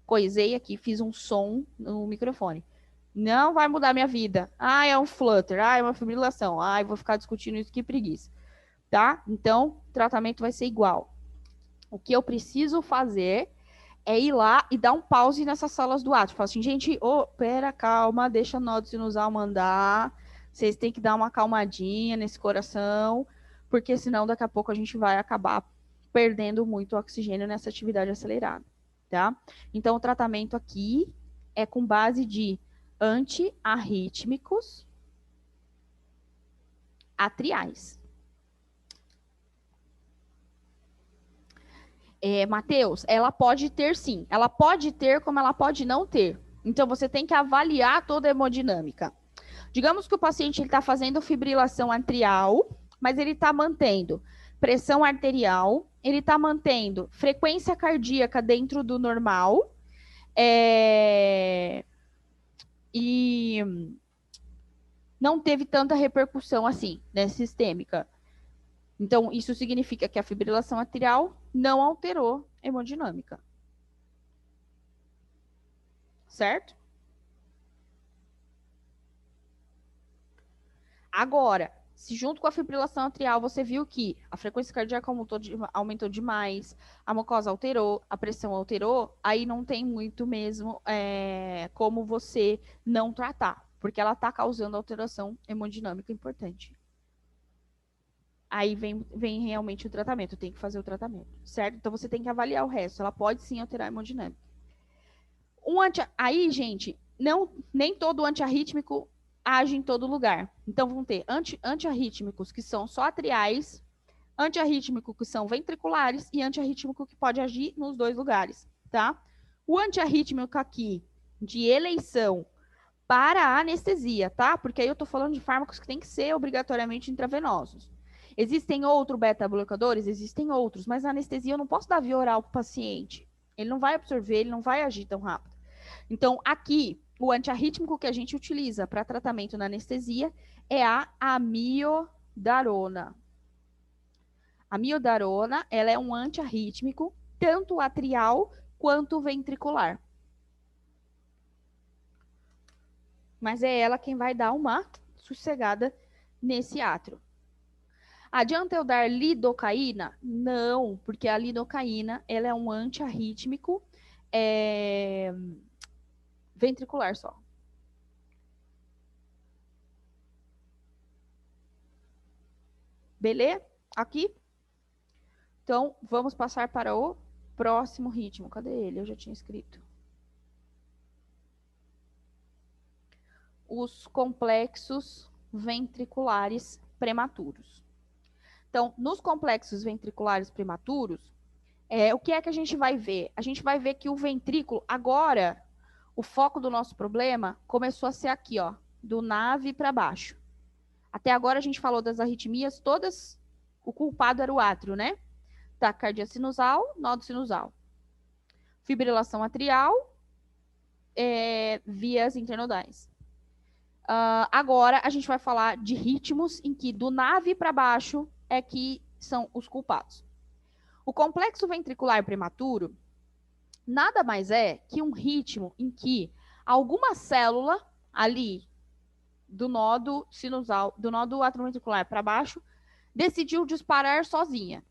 coisei aqui, fiz um som no microfone. Não vai mudar minha vida. Ah, é um flutter, ah, é uma fibrilação, ah, eu vou ficar discutindo isso, que preguiça. Tá? Então, o tratamento vai ser igual. O que eu preciso fazer é ir lá e dar um pause nessas salas do átrio. Falar assim, gente, pera, calma, deixa a nota sinusal mandar. Vocês têm que dar uma calmadinha nesse coração, porque senão daqui a pouco a gente vai acabar perdendo muito oxigênio nessa atividade acelerada, tá? Então, o tratamento aqui é com base de antiarrítmicos atriais. Matheus, ela pode ter sim. Ela pode ter como ela pode não ter. Então, você tem que avaliar toda a hemodinâmica. Digamos que o paciente está fazendo fibrilação atrial, mas ele está mantendo pressão arterial, ele está mantendo frequência cardíaca dentro do normal, e não teve tanta repercussão assim, né, sistêmica. Então, isso significa que a fibrilação atrial não alterou a hemodinâmica. Certo? Agora, se junto com a fibrilação atrial você viu que a frequência cardíaca aumentou demais, a mucosa alterou, a pressão alterou, aí não tem muito mesmo como você não tratar, porque ela está causando alteração hemodinâmica importante. Aí vem realmente o tratamento, tem que fazer o tratamento, certo? Então você tem que avaliar o resto, ela pode sim alterar a hemodinâmica. Aí, gente, nem todo antiarrítmico age em todo lugar. Então, vão ter antiarrítmicos que são só atriais, antiarrítmico que são ventriculares e antiarrítmico que pode agir nos dois lugares, tá? O antiarrítmico aqui, de eleição para a anestesia, tá? Porque aí eu tô falando de fármacos que tem que ser obrigatoriamente intravenosos. Existem outros beta-bloqueadores? Existem outros, mas na anestesia eu não posso dar via oral para o paciente. Ele não vai absorver, ele não vai agir tão rápido. Então, aqui, o antiarrítmico que a gente utiliza para tratamento na anestesia é a amiodarona. A amiodarona, ela é um antiarrítmico, tanto atrial quanto ventricular. Mas é ela quem vai dar uma sossegada nesse átrio. Adianta eu dar lidocaína? Não, porque a lidocaína ela é um antiarrítmico ventricular só. Beleza? Aqui? Então, vamos passar para o próximo ritmo. Cadê ele? Eu já tinha escrito. Os complexos ventriculares prematuros. Então, nos complexos ventriculares prematuros, o que é que a gente vai ver? A gente vai ver que o ventrículo, agora, o foco do nosso problema começou a ser aqui, ó, do nave para baixo. Até agora a gente falou das arritmias, todas, o culpado era o átrio, né? Taquicardia sinusal, nódo sinusal. Fibrilação atrial, vias internodais. Agora a gente vai falar de ritmos em que do nave para baixo é que são os culpados. O complexo ventricular prematuro nada mais é que um ritmo em que alguma célula ali do nódo sinusal, do nódo atrioventricular para baixo, decidiu disparar sozinha,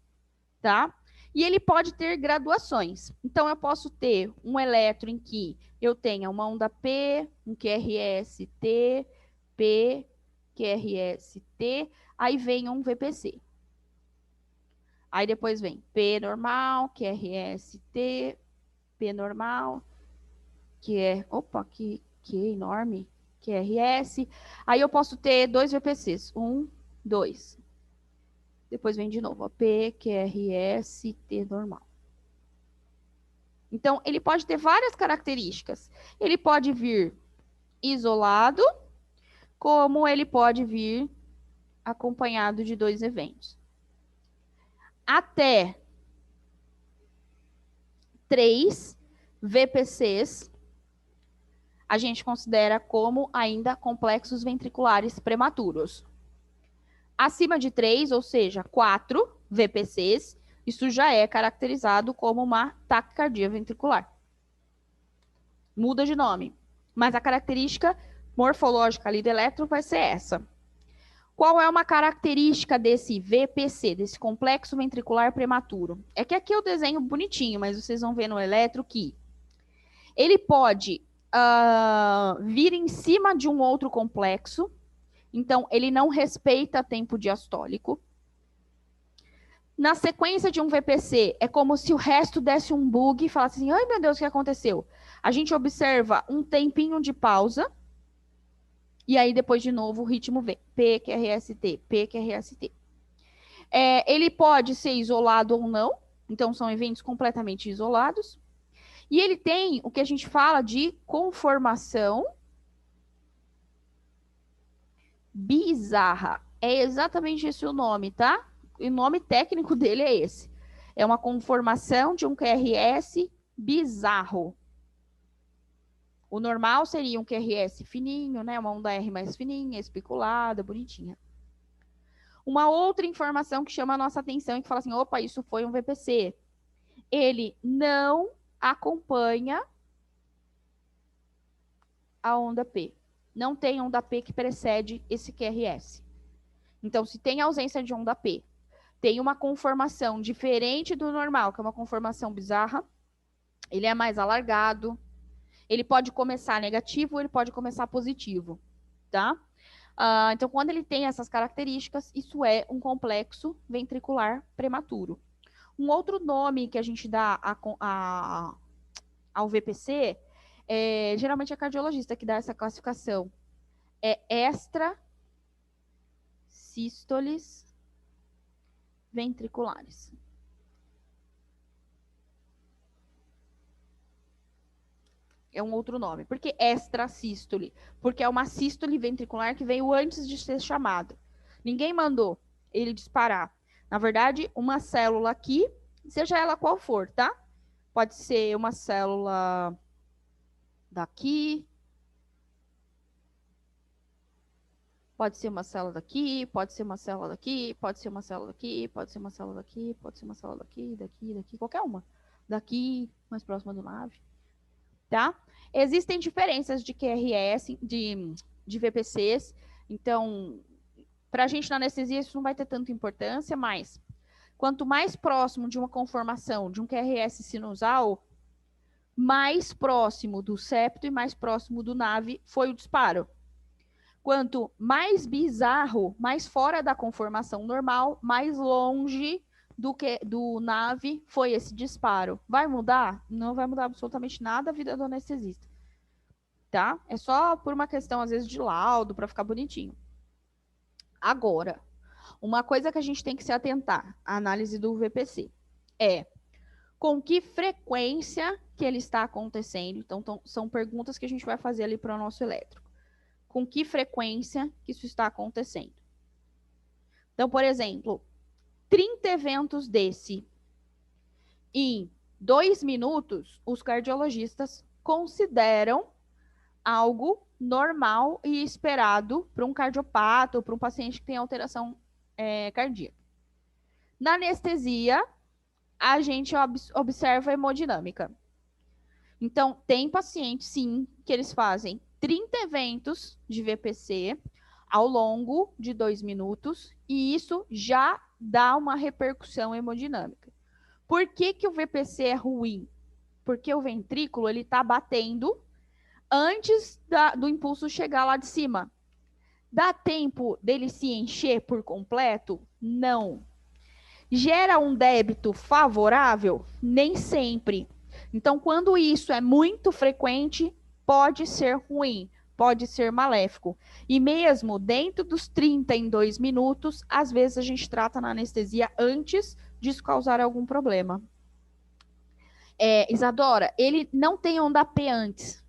tá? E ele pode ter graduações. Então, eu posso ter um eletro em que eu tenha uma onda P, um QRS-T, P, QRS-T, aí vem um VPC. Aí depois vem P normal, QRS-T, P normal, que é, opa, que enorme, QRS. Aí eu posso ter dois VPCs, 1, 2. Depois vem de novo, ó, P, QRS, T normal. Então, ele pode ter várias características. Ele pode vir isolado, como ele pode vir acompanhado de dois eventos. Até 3 VPCs a gente considera como ainda complexos ventriculares prematuros. Acima de 3, ou seja, 4 VPCs, isso já é caracterizado como uma taquicardia ventricular. Muda de nome, mas a característica morfológica ali do eletro vai ser essa. Qual é uma característica desse VPC, desse complexo ventricular prematuro? É que aqui eu desenho bonitinho, mas vocês vão ver no eletro que ele pode vir em cima de um outro complexo, então ele não respeita tempo diastólico. Na sequência de um VPC, é como se o resto desse um bug e falasse assim, ai meu Deus, o que aconteceu? A gente observa um tempinho de pausa, e aí depois de novo o ritmo vem, P, QRST, P, QRST. Ele pode ser isolado ou não, então são eventos completamente isolados. E ele tem o que a gente fala de conformação bizarra. É exatamente esse o nome, tá? O nome técnico dele é esse. É uma conformação de um QRS bizarro. O normal seria um QRS fininho, né? Uma onda R mais fininha, especulada, bonitinha. Uma outra informação que chama a nossa atenção e que fala assim, opa, isso foi um VPC. Ele não acompanha a onda P. Não tem onda P que precede esse QRS. Então, se tem ausência de onda P, tem uma conformação diferente do normal, que é uma conformação bizarra, ele é mais alargado, ele pode começar negativo, ele pode começar positivo, tá? Então, quando ele tem essas características, isso é um complexo ventricular prematuro. Um outro nome que a gente dá ao VPC, geralmente é cardiologista que dá essa classificação, é extrasístoles ventriculares. É um outro nome. Por que extrasístole? Porque é uma sístole ventricular que veio antes de ser chamada. Ninguém mandou ele disparar. Na verdade, uma célula aqui, seja ela qual for, tá? Pode ser uma célula daqui, Pode ser uma célula daqui, pode ser uma célula daqui, pode ser uma célula daqui, pode ser uma célula daqui, pode ser uma célula daqui, daqui, qualquer uma. Daqui, mais próxima do nave, tá? Existem diferenças de QRS, de VPCs, então, para a gente na anestesia isso não vai ter tanta importância, mas quanto mais próximo de uma conformação de um QRS sinusal, mais próximo do septo e mais próximo do nave foi o disparo. Quanto mais bizarro, mais fora da conformação normal, mais longe do nave foi esse disparo. Vai mudar? Não vai mudar absolutamente nada a vida do anestesista. Tá? É só por uma questão, às vezes, de laudo, para ficar bonitinho. Agora, uma coisa que a gente tem que se atentar, a análise do VPC, é com que frequência que ele está acontecendo. Então, são perguntas que a gente vai fazer ali para o nosso elétrico. Com que frequência que isso está acontecendo? Então, por exemplo, 30 eventos desse em 2 minutos, os cardiologistas consideram algo normal e esperado para um cardiopata ou para um paciente que tem alteração cardíaca. Na anestesia, a gente observa a hemodinâmica. Então, tem pacientes, sim, que eles fazem 30 eventos de VPC ao longo de 2 minutos, e isso já dá uma repercussão hemodinâmica. Por que que o VPC é ruim? Porque o ventrículo ele está batendo antes do impulso chegar lá de cima. Dá tempo dele se encher por completo? Não. Gera um débito favorável? Nem sempre. Então, quando isso é muito frequente, pode ser ruim, pode ser maléfico. E mesmo dentro dos 30 em 2 minutos, às vezes a gente trata na anestesia antes disso causar algum problema. Isadora, ele não tem onda P antes.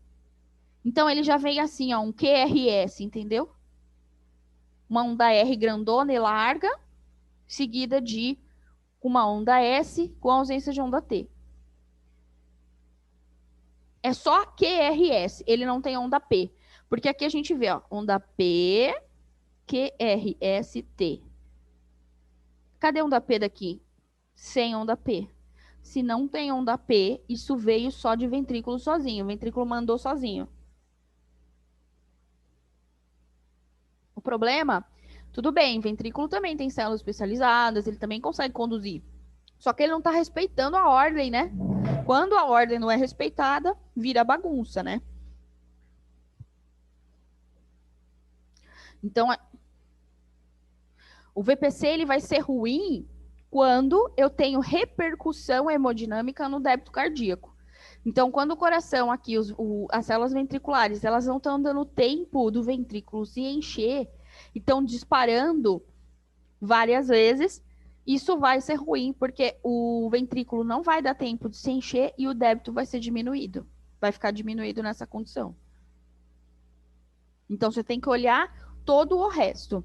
Então, ele já vem assim, ó, um QRS, entendeu? Uma onda R grandona e larga, seguida de uma onda S com ausência de onda T. É só QRS, ele não tem onda P. Porque aqui a gente vê, ó, onda P, QRS, T. Cadê onda P daqui? Sem onda P. Se não tem onda P, isso veio só de ventrículo sozinho. O ventrículo mandou sozinho. O problema, tudo bem, ventrículo também tem células especializadas, ele também consegue conduzir. Só que ele não está respeitando a ordem, né? Quando a ordem não é respeitada, vira bagunça, né? Então, o VPC ele vai ser ruim quando eu tenho repercussão hemodinâmica no débito cardíaco. Então, quando o coração aqui, as células ventriculares, elas não estão dando tempo do ventrículo se encher e estão disparando várias vezes, isso vai ser ruim, porque o ventrículo não vai dar tempo de se encher e o débito vai ser diminuído. Vai ficar diminuído nessa condição. Então, você tem que olhar todo o resto.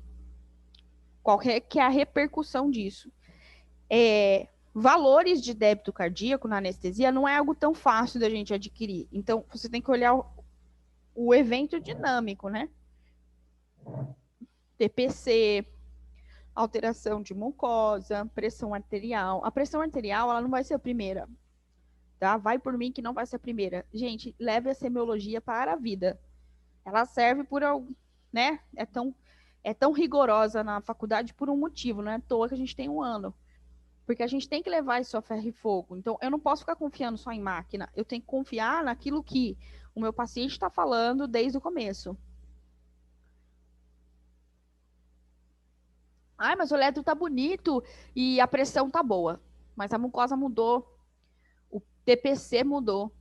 Qual que é a repercussão disso? Valores de débito cardíaco na anestesia não é algo tão fácil da gente adquirir. Então, você tem que olhar o evento dinâmico, né? TPC, alteração de mucosa, pressão arterial. A pressão arterial, ela não vai ser a primeira, tá? Vai por mim que não vai ser a primeira. Gente, leve a semiologia para a vida. Ela serve por algo, né? É tão rigorosa na faculdade por um motivo, não é à toa que a gente tem 1 ano. Porque a gente tem que levar isso a ferro e fogo. Então, eu não posso ficar confiando só em máquina. Eu tenho que confiar naquilo que o meu paciente está falando desde o começo. Ai, mas o eletro tá bonito e a pressão tá boa. Mas a mucosa mudou. O TPC mudou.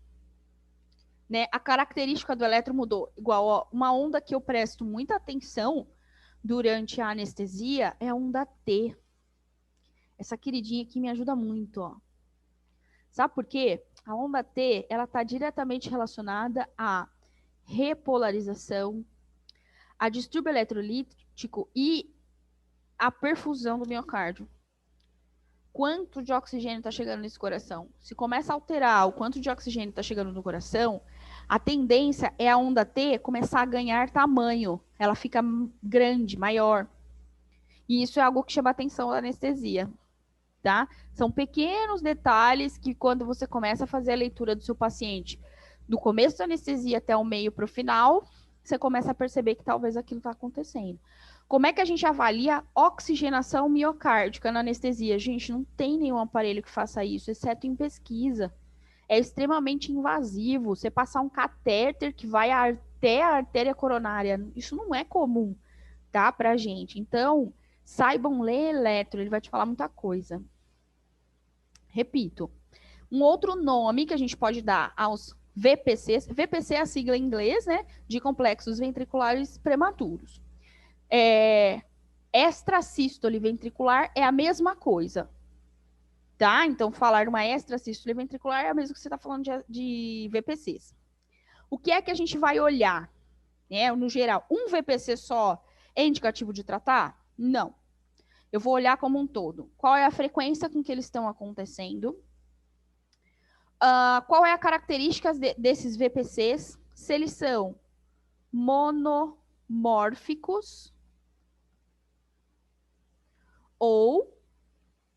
Né? A característica do eletro mudou. Igual, ó, uma onda que eu presto muita atenção durante a anestesia é a onda T. Essa queridinha aqui me ajuda muito, ó. Sabe por quê? A onda T, ela está diretamente relacionada à repolarização, a distúrbio eletrolítico e a perfusão do miocárdio. Quanto de oxigênio está chegando nesse coração? Se começa a alterar o quanto de oxigênio está chegando no coração, A tendência é a onda T começar a ganhar tamanho. Ela fica grande, maior. E isso é algo que chama a atenção da anestesia, tá? São pequenos detalhes que quando você começa a fazer a leitura do seu paciente, do começo da anestesia até o meio para o final, você começa a perceber que talvez aquilo está acontecendo. Como é que a gente avalia a oxigenação miocárdica na anestesia? Gente, não tem nenhum aparelho que faça isso, exceto em pesquisa. É extremamente invasivo. Você passar um catéter que vai até a artéria coronária, isso não é comum, tá, pra gente. Então, saibam ler eletro, ele vai te falar muita coisa. Repito, um outro nome que a gente pode dar aos VPCs, VPC é a sigla em inglês, né, de complexos ventriculares prematuros. Extrasístole ventricular é a mesma coisa, tá? Então, falar uma extrasístole ventricular é a mesma que você está falando de VPCs. O que é que a gente vai olhar? Né? No geral, um VPC só é indicativo de tratar? Não. Eu vou olhar como um todo. Qual é a frequência com que eles estão acontecendo? Qual é a característica desses VPCs? Se eles são monomórficos ou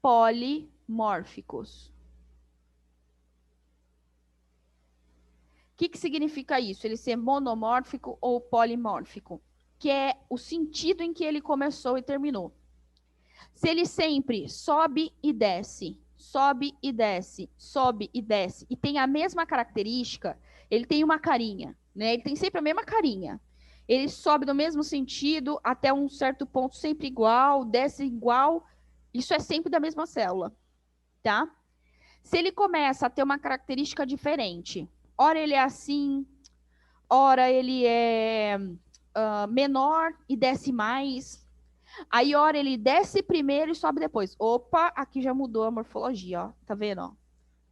polimórficos. O que significa isso? Ele ser monomórfico ou polimórfico? Que é o sentido em que ele começou e terminou. Se ele sempre sobe e desce, sobe e desce, sobe e desce, e tem a mesma característica, ele tem uma carinha, né? Ele tem sempre a mesma carinha. Ele sobe no mesmo sentido até um certo ponto sempre igual, desce igual, isso é sempre da mesma célula, tá? Se ele começa a ter uma característica diferente, ora ele é assim, ora ele é menor e desce mais, aí ora ele desce primeiro e sobe depois. Opa, aqui já mudou a morfologia, ó. Tá vendo, ó?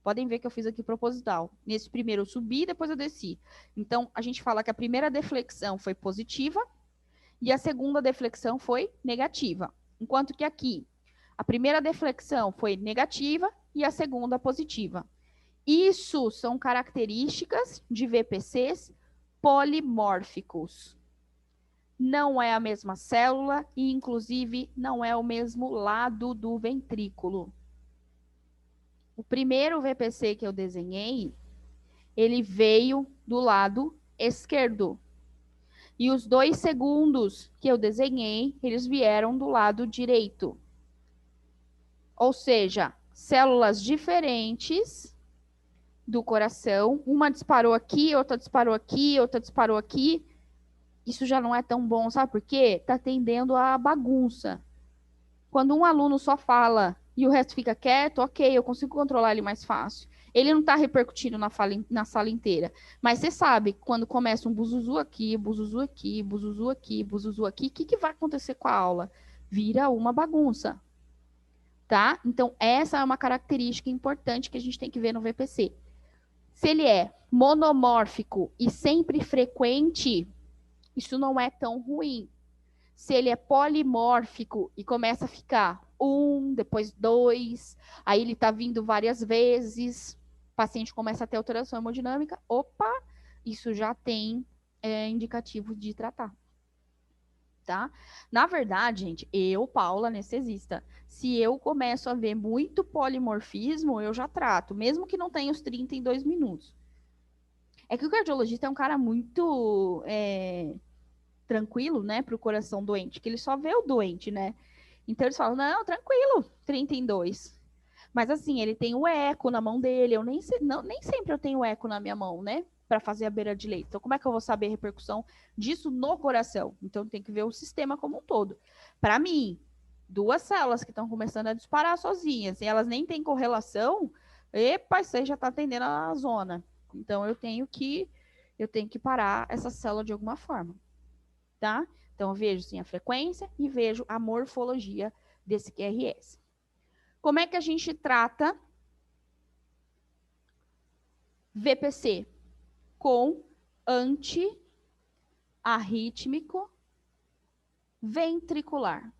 Podem ver que eu fiz aqui proposital. Nesse primeiro eu subi, depois eu desci. Então, a gente fala que a primeira deflexão foi positiva e a segunda deflexão foi negativa. Enquanto que aqui, a primeira deflexão foi negativa e a segunda positiva. Isso são características de VPCs polimórficos. Não é a mesma célula e, inclusive, não é o mesmo lado do ventrículo. O primeiro VPC que eu desenhei, ele veio do lado esquerdo. E os 2 segundos que eu desenhei, eles vieram do lado direito. Ou seja, células diferentes do coração. Uma disparou aqui, outra disparou aqui, outra disparou aqui. Isso já não é tão bom, sabe por quê? Está tendendo a bagunça. Quando um aluno só fala e o resto fica quieto, ok, eu consigo controlar ele mais fácil. Ele não está repercutindo na sala inteira. Mas você sabe, quando começa um buzuzu aqui, buzuzu aqui, buzuzu aqui, buzuzu aqui, o que vai acontecer com a aula? Vira uma bagunça. Tá? Então, essa é uma característica importante que a gente tem que ver no VPC. Se ele é monomórfico e sempre frequente, isso não é tão ruim. Se ele é polimórfico e começa a ficar 1, depois 2, aí ele está vindo várias vezes, o paciente começa a ter alteração hemodinâmica, opa, isso já tem indicativo de tratar. Tá? Na verdade, gente, eu, Paula, anestesista, se eu começo a ver muito polimorfismo, eu já trato, mesmo que não tenha os 32 minutos. É que o cardiologista é um cara muito tranquilo, né, para o coração doente, que ele só vê o doente, né? Então eles falam, não, tranquilo, 32. Mas assim, ele tem o eco na mão dele, eu nem sempre eu tenho eco na minha mão, né? Para fazer a beira de leito. Então, como é que eu vou saber a repercussão disso no coração? Então, tem que ver o sistema como um todo. Para mim, 2 células que estão começando a disparar sozinhas e elas nem têm correlação, epa, isso aí já está atendendo a zona. Então, eu tenho que parar essa célula de alguma forma, tá? Então, eu vejo sim a frequência e vejo a morfologia desse QRS. Como é que a gente trata VPC? Com antiarrítmico ventricular.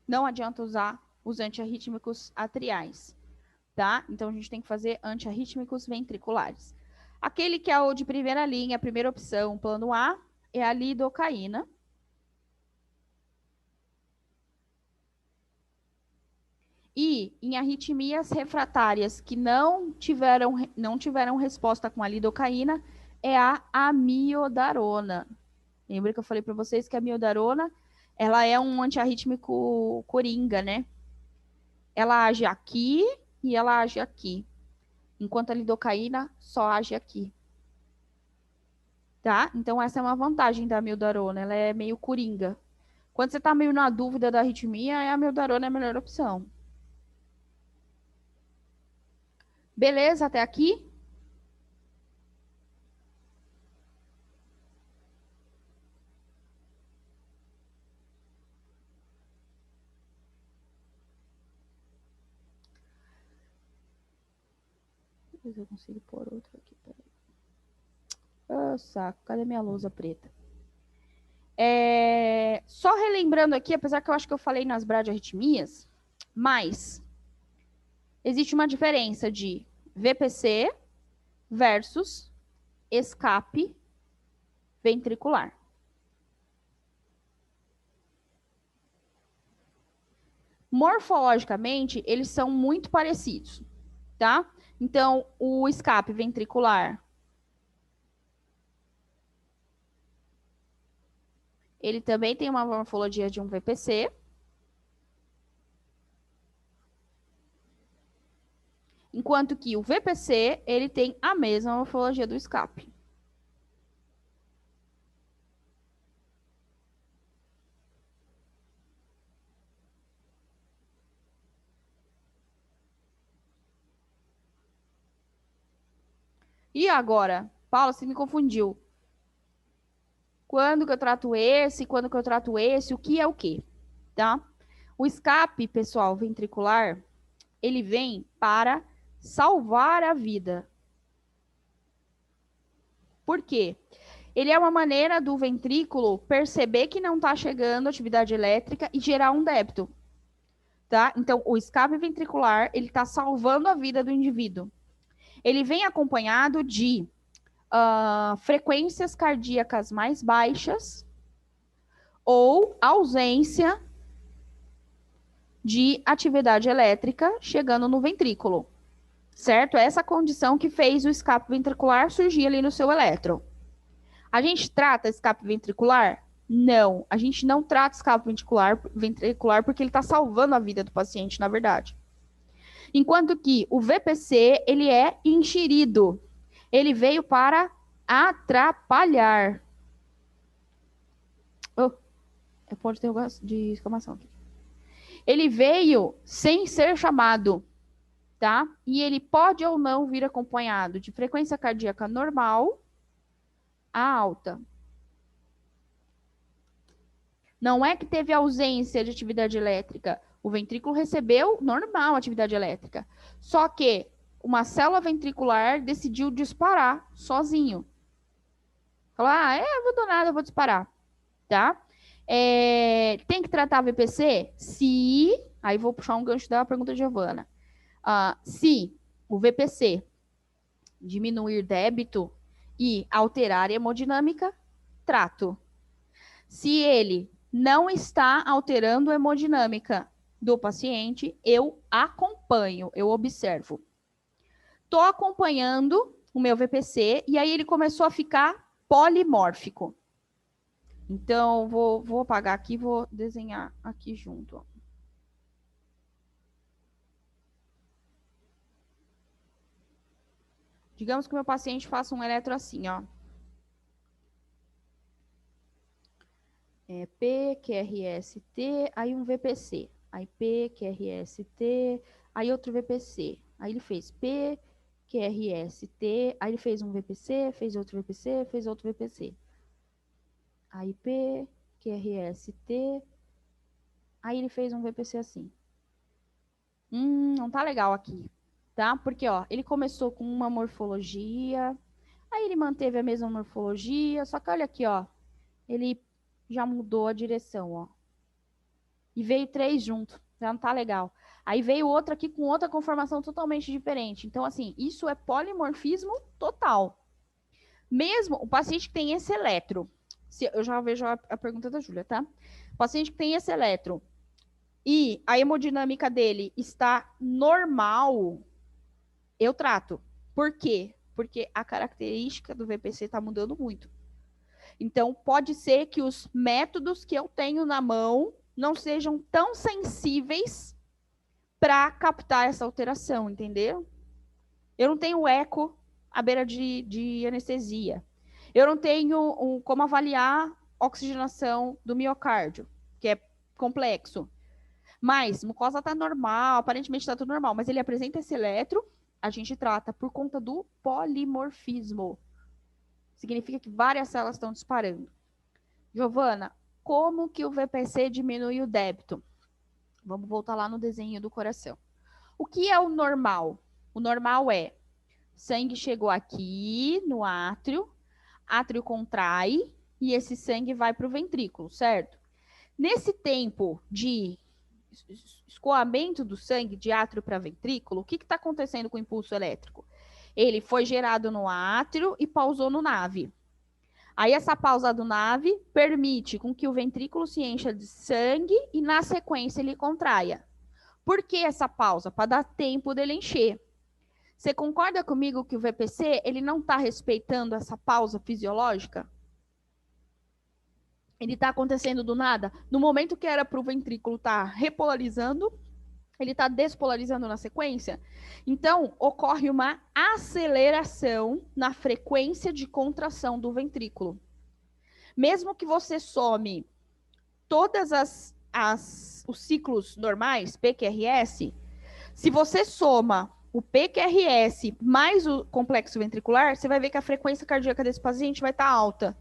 Não adianta usar os antiarrítmicos atriais. tá? Então, a gente tem que fazer antiarrítmicos ventriculares. Aquele que é o de primeira linha, a primeira opção, plano A, é a lidocaína. E em arritmias refratárias que não tiveram resposta com a lidocaína, é a amiodarona. Lembra que eu falei para vocês que a amiodarona, ela é um antiarrítmico coringa, né? Ela age aqui e ela age aqui. Enquanto a lidocaína só age aqui. Tá? Então essa é uma vantagem da amiodarona, ela é meio coringa. Quando você tá meio na dúvida da arritmia, a amiodarona é a melhor opção. Beleza até aqui? Deixa eu ver se eu consigo pôr outro aqui. Peraí. Ah, saco. Cadê minha lousa preta? Só relembrando aqui, apesar que eu acho que eu falei nas bradiarritmias, mas existe uma diferença de VPC versus escape ventricular. Morfologicamente, eles são muito parecidos, tá? Então, o escape ventricular, ele também tem uma morfologia de um VPC. Enquanto que o VPC, ele tem a mesma morfologia do escape. E agora? Paulo, você me confundiu. Quando que eu trato esse? Quando que eu trato esse? O que é o quê? Tá? O escape, pessoal, ventricular, ele vem para salvar a vida. Por quê? Ele é uma maneira do ventrículo perceber que não está chegando atividade elétrica e gerar um débito. Tá? Então, o escape ventricular, ele está salvando a vida do indivíduo. Ele vem acompanhado de frequências cardíacas mais baixas ou ausência de atividade elétrica chegando no ventrículo, certo? É essa condição que fez o escape ventricular surgir ali no seu elétron. A gente trata escape ventricular? Não, a gente não trata escape ventricular porque ele está salvando a vida do paciente, na verdade. Enquanto que o VPC, ele é enxerido. Ele veio para atrapalhar. Oh, é ponto de exclamação aqui. Ele veio sem ser chamado, tá? E ele pode ou não vir acompanhado de frequência cardíaca normal a alta. Não é que teve ausência de atividade elétrica. O ventrículo recebeu normal atividade elétrica. Só que uma célula ventricular decidiu disparar sozinho. Falou, vou do nada, eu vou disparar. Tá? Tem que tratar VPC? Se... Aí vou puxar um gancho da pergunta de Giovana. Se o VPC diminuir débito e alterar a hemodinâmica, trato. Se ele não está alterando a hemodinâmica do paciente, eu acompanho, eu observo. Estou acompanhando o meu VPC e aí ele começou a ficar polimórfico. Então, vou apagar aqui, vou desenhar aqui junto. Digamos que o meu paciente faça um eletro assim, ó. P, QRST, aí um VPC. Aí P, QRST, aí outro VPC. Aí ele fez P, QRST, aí ele fez um VPC, fez outro VPC, fez outro VPC. Aí P, QRST, aí ele fez um VPC assim. Não tá legal aqui, tá? Porque, ó, ele começou com uma morfologia, aí ele manteve a mesma morfologia, só que olha aqui, ó, ele já mudou a direção, ó. E veio 3 junto. Já não tá legal. Aí veio outro aqui com outra conformação totalmente diferente. Então, assim, isso é polimorfismo total. Mesmo o paciente que tem esse eletro, eu já vejo a pergunta da Júlia, tá? O paciente que tem esse eletro e a hemodinâmica dele está normal, eu trato. Por quê? Porque a característica do VPC está mudando muito. Então, pode ser que os métodos que eu tenho na mão não sejam tão sensíveis para captar essa alteração, entendeu? Eu não tenho eco à beira de anestesia. Eu não tenho como avaliar oxigenação do miocárdio, que é complexo. Mas mucosa está normal, aparentemente está tudo normal, mas ele apresenta esse eletro, a gente trata por conta do polimorfismo. Significa que várias células estão disparando. Giovana, como que o VPC diminui o débito? Vamos voltar lá no desenho do coração. O que é o normal? O normal é sangue chegou aqui no átrio contrai e esse sangue vai para o ventrículo, certo? Nesse tempo de escoamento do sangue de átrio para ventrículo, o que está acontecendo com o impulso elétrico? Ele foi gerado no átrio e pausou no nave. Aí essa pausa do nave permite com que o ventrículo se encha de sangue e na sequência ele contraia. Por que essa pausa? Para dar tempo dele encher. Você concorda comigo que o VPC ele não está respeitando essa pausa fisiológica? Ele está acontecendo do nada. No momento que era para o ventrículo estar repolarizando, ele está despolarizando na sequência. Então, ocorre uma aceleração na frequência de contração do ventrículo. Mesmo que você some todas os ciclos normais, PQRS, se você soma o PQRS mais o complexo ventricular, você vai ver que a frequência cardíaca desse paciente vai estar alta.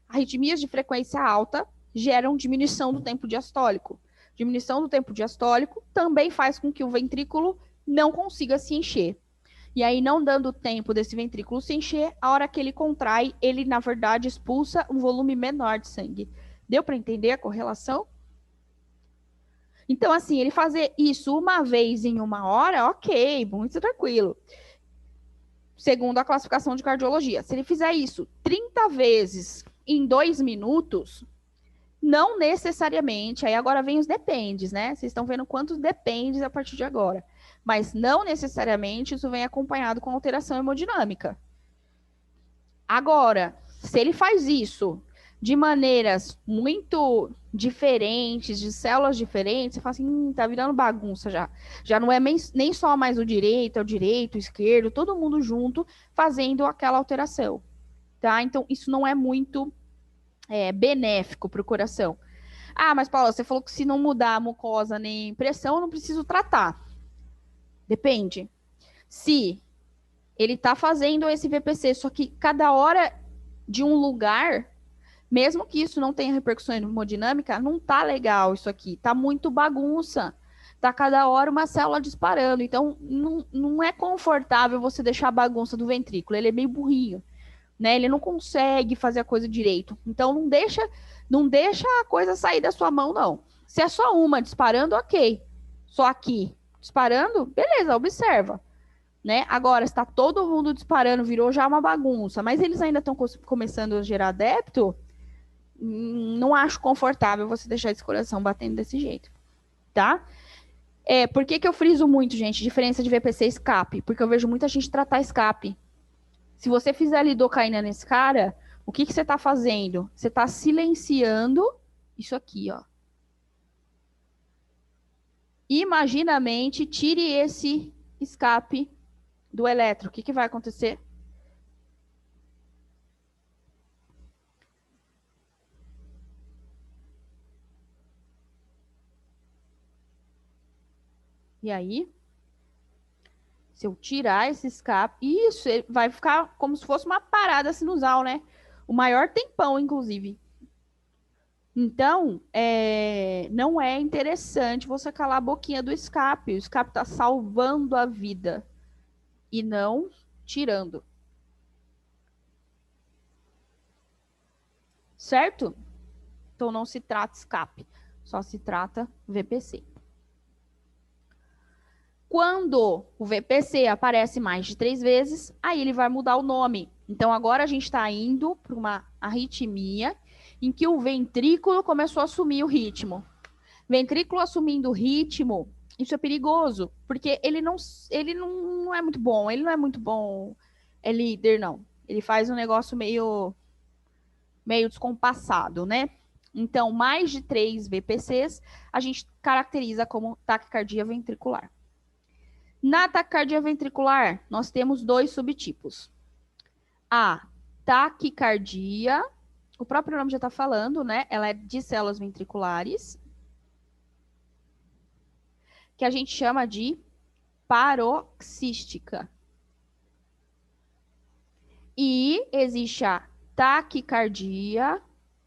Arritmias de frequência alta geram diminuição do tempo diastólico. Diminuição do tempo diastólico também faz com que o ventrículo não consiga se encher. E aí, não dando tempo desse ventrículo se encher, a hora que ele contrai, ele, na verdade, expulsa um volume menor de sangue. Deu para entender a correlação? Então, assim, ele fazer isso uma vez em uma hora, ok, muito tranquilo. Segundo a classificação de cardiologia. Se ele fizer isso 30 vezes em 2 minutos, não necessariamente, aí agora vem os dependes, né? Vocês estão vendo quantos dependes a partir de agora. Mas não necessariamente isso vem acompanhado com alteração hemodinâmica. Agora, se ele faz isso de maneiras muito diferentes, de células diferentes, você fala assim, tá virando bagunça já. Já não é nem só mais o direito, o esquerdo, todo mundo junto fazendo aquela alteração, tá? Então, isso não é muito benéfico para o coração. Ah, mas Paula, você falou que se não mudar a mucosa nem pressão, eu não preciso tratar. Depende. Se ele tá fazendo esse VPC, só que cada hora de um lugar, mesmo que isso não tenha repercussão hemodinâmica, não tá legal isso aqui, tá muito bagunça. Tá cada hora uma célula disparando. Então, não é confortável você deixar a bagunça do ventrículo. Ele é meio burrinho, né? Ele não consegue fazer a coisa direito. Então, não deixa a coisa sair da sua mão, não. Se é só uma disparando, ok. Só aqui disparando, beleza, observa. Né? Agora, está todo mundo disparando, virou já uma bagunça, mas eles ainda estão começando a gerar débito, não acho confortável você deixar esse coração batendo desse jeito, tá? Por que eu friso muito, gente, diferença de VPC e escape? Porque eu vejo muita gente tratar escape. Se você fizer lidocaína nesse cara, o que você está fazendo? Você está silenciando isso aqui, ó. Imaginamente, tire esse escape do eletro. O que vai acontecer? E aí? Se eu tirar esse escape, isso vai ficar como se fosse uma parada sinusal, né? O maior tempão, inclusive. Então, não é interessante você calar a boquinha do escape. O escape está salvando a vida e não tirando. Certo? Então, não se trata escape, só se trata VPC. Quando o VPC aparece mais de 3 vezes, aí ele vai mudar o nome. Então, agora a gente está indo para uma arritmia em que o ventrículo começou a assumir o ritmo. Ventrículo assumindo o ritmo, isso é perigoso, porque ele não é muito bom. Ele não é muito bom, é líder, não. Ele faz um negócio meio descompassado, né? Então, mais de 3 VPCs, a gente caracteriza como taquicardia ventricular. Na taquicardia ventricular, nós temos 2 subtipos. A taquicardia, o próprio nome já está falando, né? Ela é de células ventriculares, que a gente chama de paroxística. E existe a taquicardia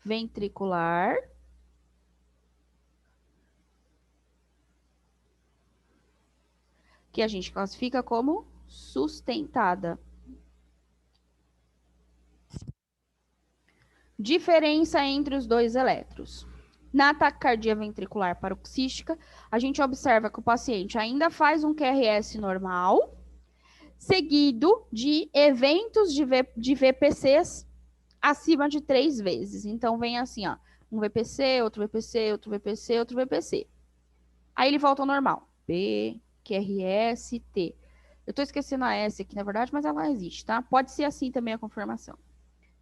ventricular, que a gente classifica como sustentada. Diferença entre os 2 eletros. Na taquicardia ventricular paroxística, a gente observa que o paciente ainda faz um QRS normal, seguido de eventos de VPCs acima de 3 vezes. Então, vem assim, ó, um VPC, outro VPC, outro VPC, outro VPC. Aí ele volta ao normal. P, QRS, T. Eu tô esquecendo a S aqui, na verdade, mas ela existe, tá? Pode ser assim também a confirmação.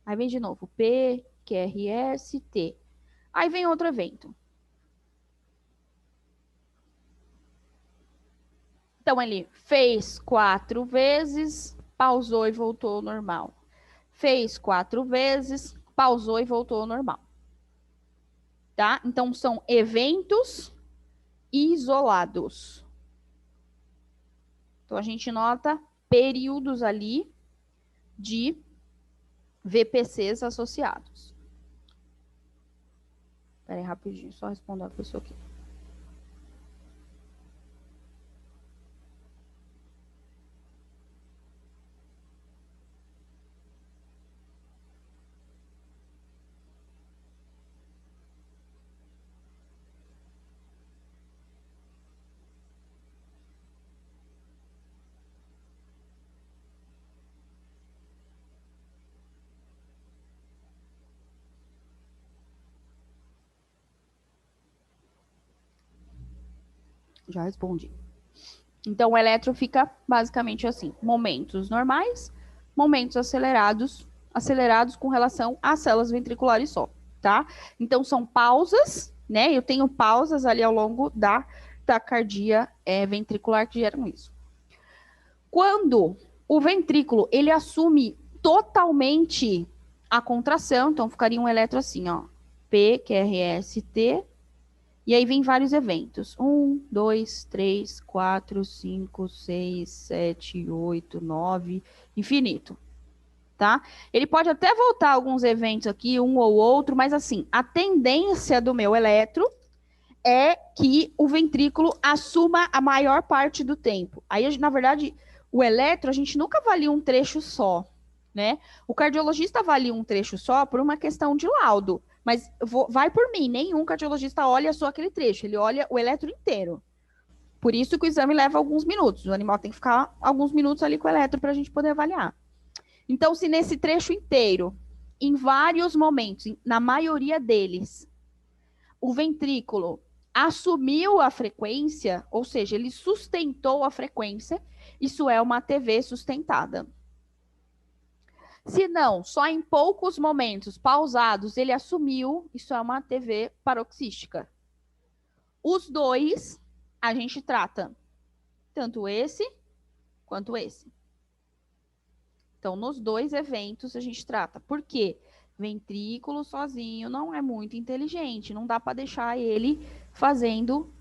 Aí vem de novo, P, QRS, T. Aí vem outro evento. Então, ele fez 4 vezes, pausou e voltou ao normal. Fez 4 vezes, pausou e voltou ao normal. Tá? Então, são eventos isolados. Então, a gente nota períodos ali de VPCs associados. Espera aí, rapidinho, só responder a pessoa aqui. Já respondi. Então, o eletro fica basicamente assim: momentos normais, momentos acelerados com relação às células ventriculares só, tá? Então, são pausas, né? Eu tenho pausas ali ao longo da taquicardia ventricular que geram isso. Quando o ventrículo, ele assume totalmente a contração, então ficaria um eletro assim, ó, P, QRS, T, e aí vem vários eventos. 1, 2, 3, 4, 5, 6, 7, 8, 9, infinito. Tá? Ele pode até voltar alguns eventos aqui, um ou outro, mas assim, a tendência do meu eletro é que o ventrículo assuma a maior parte do tempo. Aí, na verdade, o eletro, a gente nunca avalia um trecho só, né? O cardiologista avalia um trecho só por uma questão de laudo. Mas vai por mim, nenhum cardiologista olha só aquele trecho, ele olha o eletro inteiro. Por isso que o exame leva alguns minutos. O animal tem que ficar alguns minutos ali com o eletro para a gente poder avaliar. Então, se nesse trecho inteiro, em vários momentos, na maioria deles, o ventrículo assumiu a frequência, ou seja, ele sustentou a frequência, isso é uma ATV sustentada. Se não, só em poucos momentos pausados ele assumiu, isso é uma ATV paroxística. Os 2, a gente trata tanto esse quanto esse. Então, nos 2 eventos a gente trata. Por quê? Ventrículo sozinho não é muito inteligente, não dá para deixar ele fazendo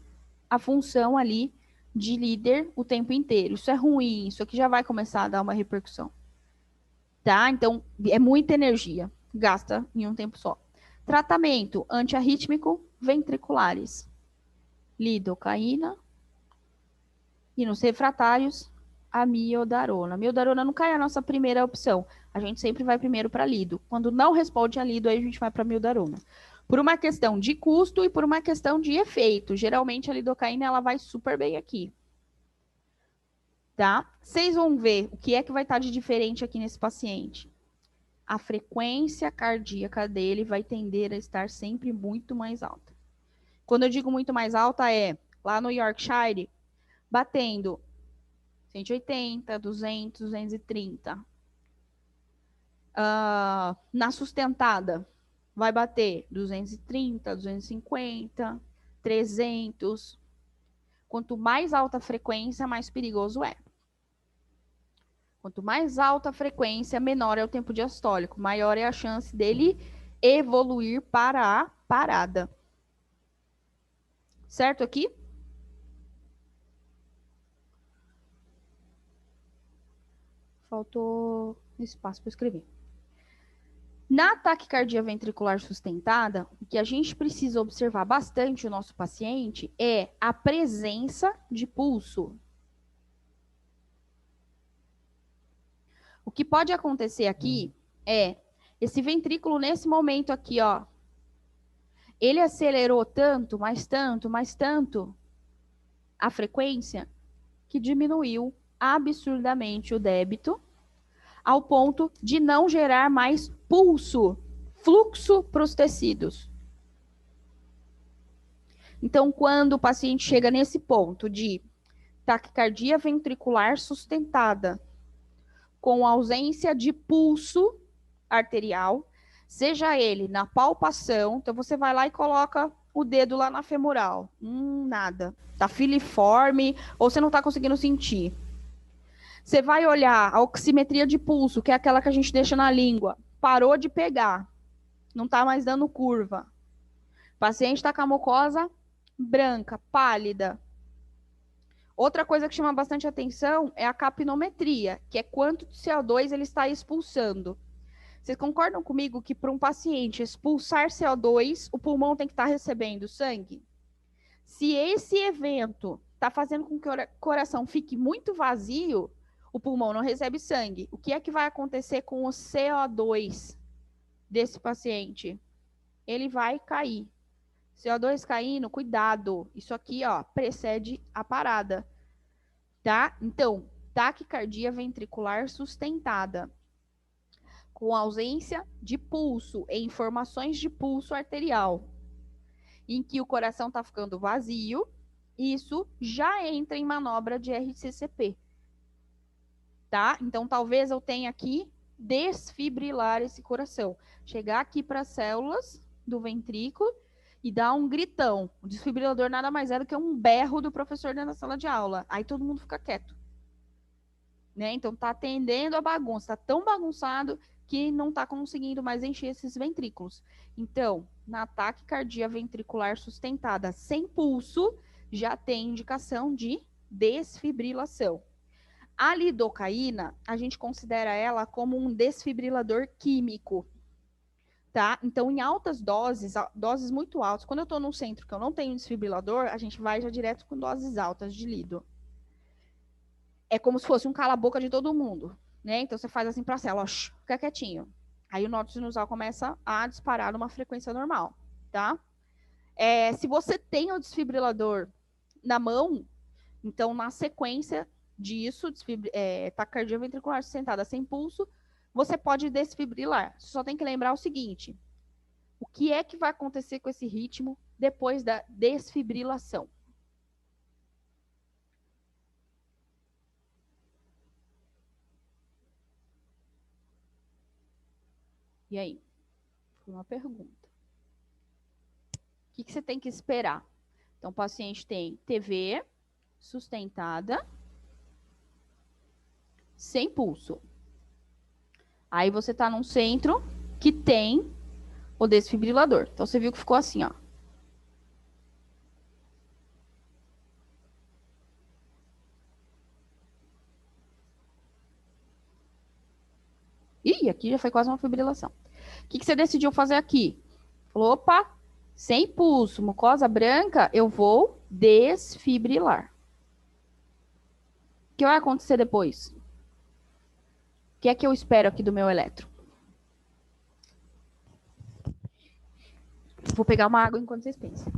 a função ali de líder o tempo inteiro. Isso é ruim, isso aqui já vai começar a dar uma repercussão. Tá? Então, é muita energia, gasta em um tempo só. Tratamento antiarrítmico ventriculares. Lidocaína. E nos refratários, a miodarona. A miodarona não cai a nossa primeira opção. A gente sempre vai primeiro para lido. Quando não responde a lido, aí a gente vai para miodarona. Por uma questão de custo e por uma questão de efeito. Geralmente, a lidocaína ela vai super bem aqui. tá? Vocês vão ver o que é que vai estar de diferente aqui nesse paciente. A frequência cardíaca dele vai tender a estar sempre muito mais alta. Quando eu digo muito mais alta, é lá no Yorkshire, batendo 180, 200, 230. Na sustentada, vai bater 230, 250, 300. Quanto mais alta a frequência, mais perigoso é. Quanto mais alta a frequência, menor é o tempo diastólico, maior é a chance dele evoluir para a parada. Certo aqui? Faltou espaço para escrever. Na taquicardia ventricular sustentada, o que a gente precisa observar bastante o nosso paciente é a presença de pulso. O que pode acontecer aqui é esse ventrículo nesse momento aqui, ó, ele acelerou tanto, mais tanto, mais tanto a frequência que diminuiu absurdamente o débito ao ponto de não gerar mais pulso, fluxo para os tecidos. Então, quando o paciente chega nesse ponto de taquicardia ventricular sustentada, com ausência de pulso arterial, seja ele na palpação, então você vai lá e coloca o dedo lá na femoral, nada, tá filiforme, ou você não tá conseguindo sentir. Você vai olhar a oximetria de pulso, que é aquela que a gente deixa na língua, parou de pegar, não tá mais dando curva. O paciente está com a mucosa branca, pálida. Outra coisa que chama bastante atenção é a capnometria, que é quanto de CO2 ele está expulsando. Vocês concordam comigo que para um paciente expulsar CO2, o pulmão tem que estar recebendo sangue? Se esse evento está fazendo com que o coração fique muito vazio, o pulmão não recebe sangue. O que é que vai acontecer com o CO2 desse paciente? Ele vai cair. CO2 caindo, cuidado. Isso aqui, ó, precede a parada. Tá? Então, taquicardia ventricular sustentada, com ausência de pulso, e informações de pulso arterial, em que o coração está ficando vazio, isso já entra em manobra de RCCP. Tá? Então, talvez eu tenha aqui desfibrilar esse coração. Chegar aqui para as células do ventrículo e dar um gritão. O desfibrilador nada mais é do que um berro do professor dentro da sala de aula. Aí todo mundo fica quieto. Né? Então, está atendendo a bagunça. Está tão bagunçado que não está conseguindo mais encher esses ventrículos. Então, na taquicardia ventricular sustentada sem pulso, já tem indicação de desfibrilação. A lidocaína, a gente considera ela como um desfibrilador químico, tá? Então, em altas doses, doses muito altas, quando eu estou num centro que eu não tenho desfibrilador, a gente vai já direto com doses altas de lido. É como se fosse um cala-boca de todo mundo, né? Então, você faz assim para a célula, fica quietinho. Aí o nódulo sinusal começa a disparar numa frequência normal, tá? Se você tem o desfibrilador na mão, então, na sequência disso, taquicardia ventricular sustentada sem pulso, você pode desfibrilar. Você só tem que lembrar o seguinte: o que é que vai acontecer com esse ritmo depois da desfibrilação? E aí? Foi uma pergunta. O que você tem que esperar? Então, o paciente tem TV sustentada sem pulso. Aí você está num centro que tem o desfibrilador. Então, você viu que ficou assim, ó. Ih, aqui já foi quase uma fibrilação. O que você decidiu fazer aqui? Falou, opa, sem pulso, mucosa branca, eu vou desfibrilar. O que vai acontecer depois? O que é que eu espero aqui do meu eletro? Vou pegar uma água enquanto vocês pensam.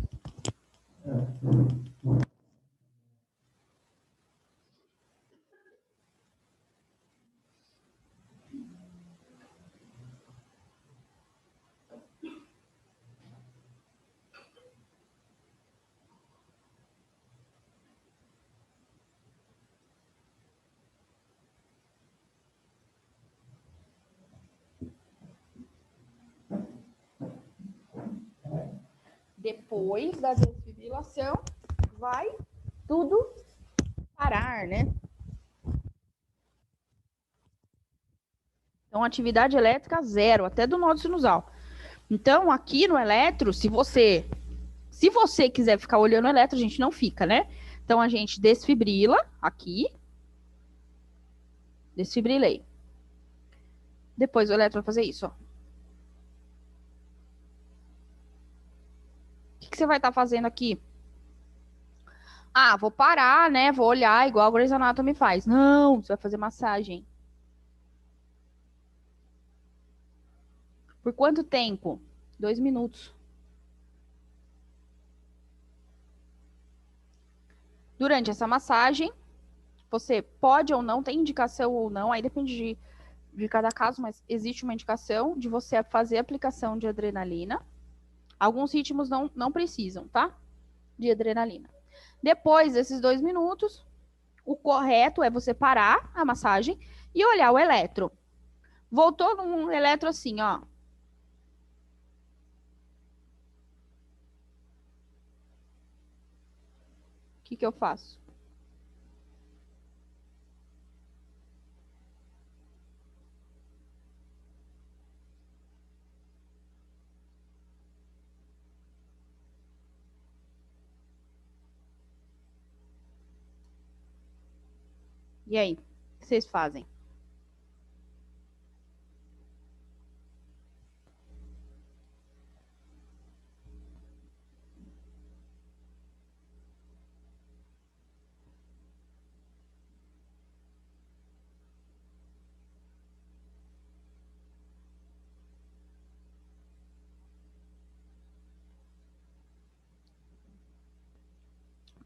Depois da desfibrilação, vai tudo parar, né? Então, atividade elétrica zero, até do nó sinusal. Então, aqui no eletro, se você quiser ficar olhando o eletro, a gente não fica, né? Então, a gente desfibrila aqui. Desfibrilei. Depois o eletro vai fazer isso, ó. O que você vai estar fazendo aqui? Ah, vou parar, né? Vou olhar igual a Grey's Anatomy faz. Não, você vai fazer massagem. Por quanto tempo? 2 minutos. Durante essa massagem, você pode ou não, tem indicação ou não, aí depende de cada caso, mas existe uma indicação de você fazer aplicação de adrenalina. Alguns ritmos não precisam, tá? De adrenalina. Depois desses 2 minutos, o correto é você parar a massagem e olhar o eletro. Voltou num eletro assim, ó. O que eu faço? E aí? O que vocês fazem?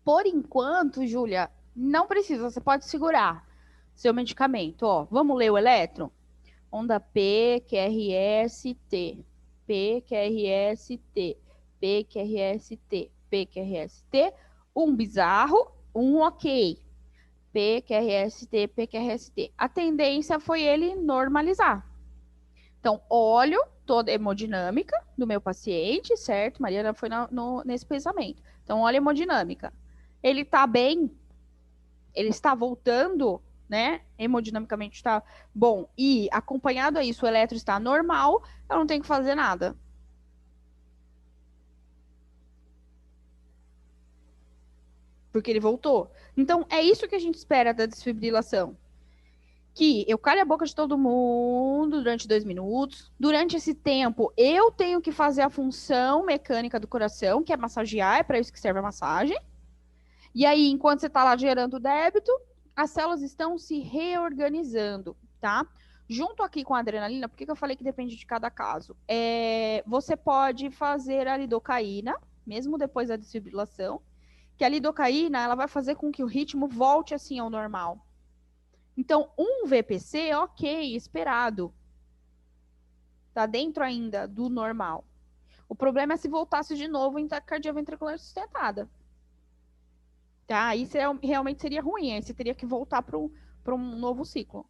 Por enquanto, Júlia, não precisa. Você pode segurar seu medicamento. Ó, vamos ler o eletro? Onda P, QRST, P, QRST, P, QRST, P, QRST, um bizarro, um ok. P, QRST, P, QRST. A tendência foi ele normalizar. Então, olho toda a hemodinâmica do meu paciente, certo? Mariana foi nesse pensamento. Então, olha a hemodinâmica. Ele está bem? Ele está voltando, né? Hemodinamicamente está bom. E acompanhado a isso, o eletro está normal, eu não tenho que fazer nada. Porque ele voltou. Então, é isso que a gente espera da desfibrilação. Que eu calhe a boca de todo mundo durante 2 minutos. Durante esse tempo, eu tenho que fazer a função mecânica do coração, que é massagear, é para isso que serve a massagem. E aí, enquanto você está lá gerando débito, as células estão se reorganizando, tá? Junto aqui com a adrenalina, por que eu falei que depende de cada caso? Você pode fazer a lidocaína, mesmo depois da desfibrilação, que a lidocaína ela vai fazer com que o ritmo volte assim ao normal. Então, um VPC, ok, esperado. Tá dentro ainda do normal. O problema é se voltasse de novo em taquicardia ventricular sustentada. Tá? Isso realmente seria ruim. Aí você teria que voltar para um novo ciclo.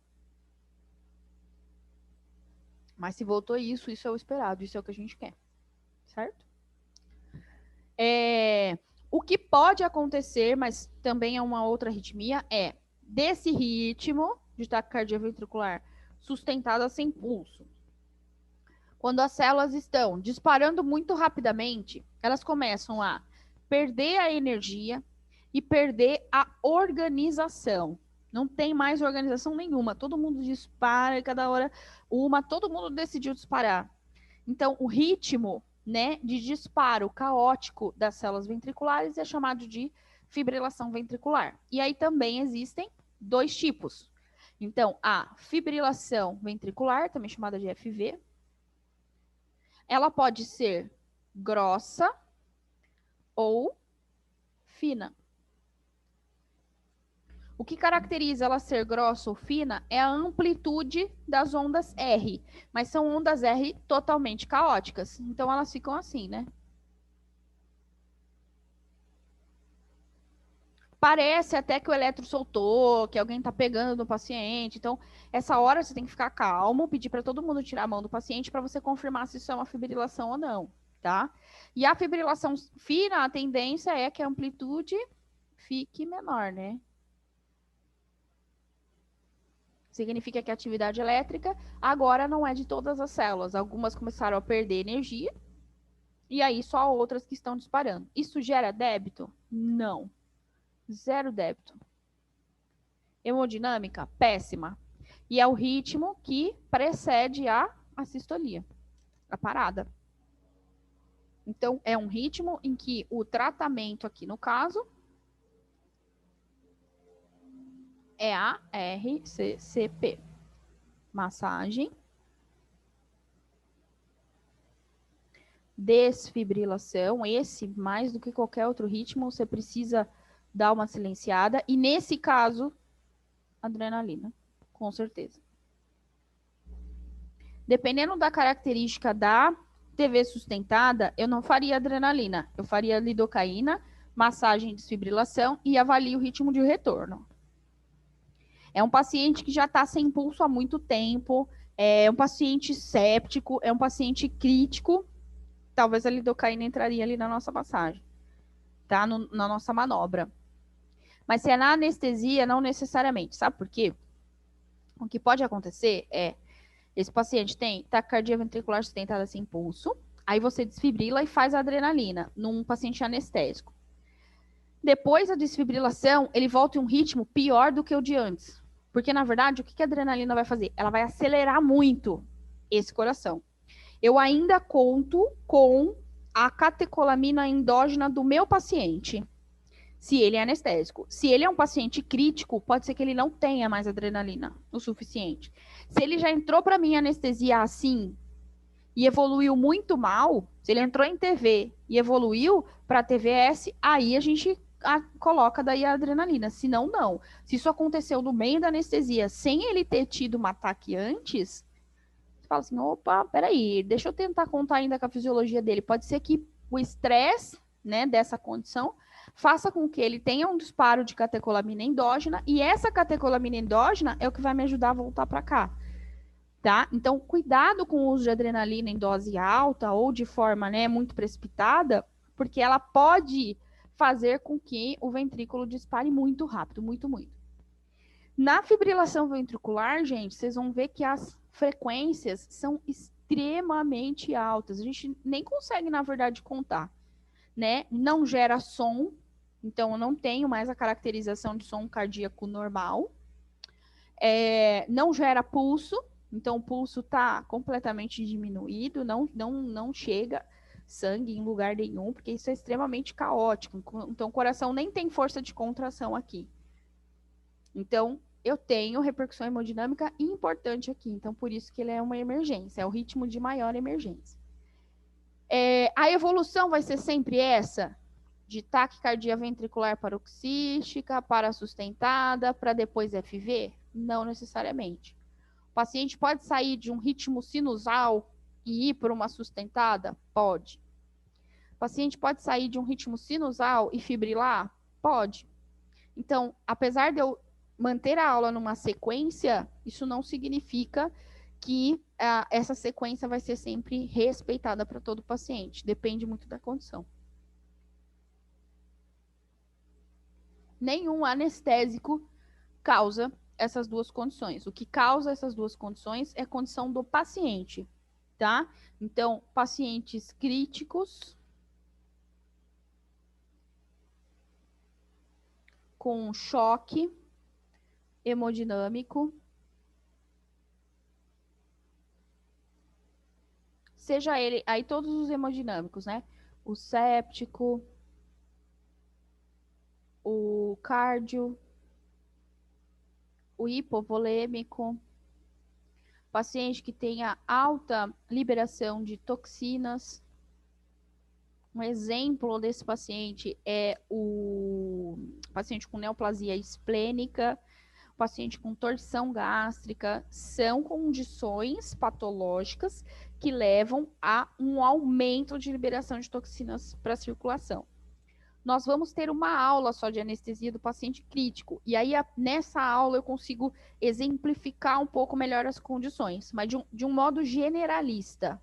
Mas se voltou isso é o esperado. Isso é o que a gente quer. Certo? O que pode acontecer, mas também é uma outra arritmia, é desse ritmo de taquicardia ventricular sustentada sem pulso. Quando as células estão disparando muito rapidamente, elas começam a perder a energia e perder a organização. Não tem mais organização nenhuma. Todo mundo dispara e cada hora todo mundo decidiu disparar. Então, o ritmo, né, de disparo caótico das células ventriculares é chamado de fibrilação ventricular. E aí também existem 2 tipos. Então, a fibrilação ventricular, também chamada de FV, ela pode ser grossa ou fina. O que caracteriza ela ser grossa ou fina é a amplitude das ondas R, mas são ondas R totalmente caóticas, então elas ficam assim, né? Parece até que o eletro soltou, que alguém está pegando no paciente, então essa hora você tem que ficar calmo, pedir para todo mundo tirar a mão do paciente para você confirmar se isso é uma fibrilação ou não, tá? E a fibrilação fina, a tendência é que a amplitude fique menor, né? Significa que a atividade elétrica agora não é de todas as células. Algumas começaram a perder energia e aí só outras que estão disparando. Isso gera débito? Não. Zero débito. Hemodinâmica? Péssima. E é o ritmo que precede a sistolia, a parada. Então, é um ritmo em que o tratamento aqui, no caso, é a RCCP. Massagem. Desfibrilação. Esse, mais do que qualquer outro ritmo, você precisa dar uma silenciada. E, nesse caso, adrenalina, com certeza. Dependendo da característica da TV sustentada, eu não faria adrenalina. Eu faria lidocaína, massagem e desfibrilação e avalio o ritmo de retorno. É um paciente que já está sem pulso há muito tempo, é um paciente séptico, é um paciente crítico. Talvez a lidocaína entraria ali na nossa massagem, tá? Na nossa manobra. Mas se é na anestesia, não necessariamente. Sabe por quê? O que pode acontecer é, esse paciente tem taquicardia ventricular sustentada sem pulso, aí você desfibrila e faz a adrenalina num paciente anestésico. Depois da desfibrilação, ele volta em um ritmo pior do que o de antes. Porque, na verdade, o que a adrenalina vai fazer? Ela vai acelerar muito esse coração. Eu ainda conto com a catecolamina endógena do meu paciente, se ele é anestésico. Se ele é um paciente crítico, pode ser que ele não tenha mais adrenalina o suficiente. Se ele já entrou para minha anestesia assim e evoluiu muito mal, se ele entrou em TV e evoluiu para TVS, aí a gente coloca daí a adrenalina. Se não, não. Se isso aconteceu no meio da anestesia, sem ele ter tido um ataque antes, você fala assim, opa, peraí, deixa eu tentar contar ainda com a fisiologia dele. Pode ser que o estresse, né, dessa condição faça com que ele tenha um disparo de catecolamina endógena, e essa catecolamina endógena é o que vai me ajudar a voltar para cá, tá? Então, cuidado com o uso de adrenalina em dose alta ou de forma, né, muito precipitada, porque ela pode fazer com que o ventrículo dispare muito rápido, muito, muito. Na fibrilação ventricular, gente, vocês vão ver que as frequências são extremamente altas. A gente nem consegue, na verdade, contar, né? Não gera som, então eu não tenho mais a caracterização de som cardíaco normal. Não gera pulso, então o pulso está completamente diminuído, não chega sangue em lugar nenhum, porque isso é extremamente caótico. Então o coração nem tem força de contração aqui. Então, eu tenho repercussão hemodinâmica importante aqui. Então, por isso que ele é uma emergência. É o ritmo de maior emergência. A evolução vai ser sempre essa? De taquicardia ventricular paroxística, para sustentada, para depois FV? Não necessariamente. O paciente pode sair de um ritmo sinusal e ir para uma sustentada? Pode. O paciente pode sair de um ritmo sinusal e fibrilar? Pode. Então, apesar de eu manter a aula numa sequência, isso não significa que essa sequência vai ser sempre respeitada para todo paciente. Depende muito da condição. Nenhum anestésico causa essas duas condições. O que causa essas duas condições é a condição do paciente, tá? Então, pacientes críticos com choque hemodinâmico, seja ele, aí todos os hemodinâmicos, né? O séptico, o cardio, o hipovolêmico, paciente que tenha alta liberação de toxinas. Um exemplo desse paciente é o paciente com neoplasia esplênica, o paciente com torção gástrica. São condições patológicas que levam a um aumento de liberação de toxinas para a circulação. Nós vamos ter uma aula só de anestesia do paciente crítico, e aí nessa aula eu consigo exemplificar um pouco melhor as condições, mas de um modo generalista.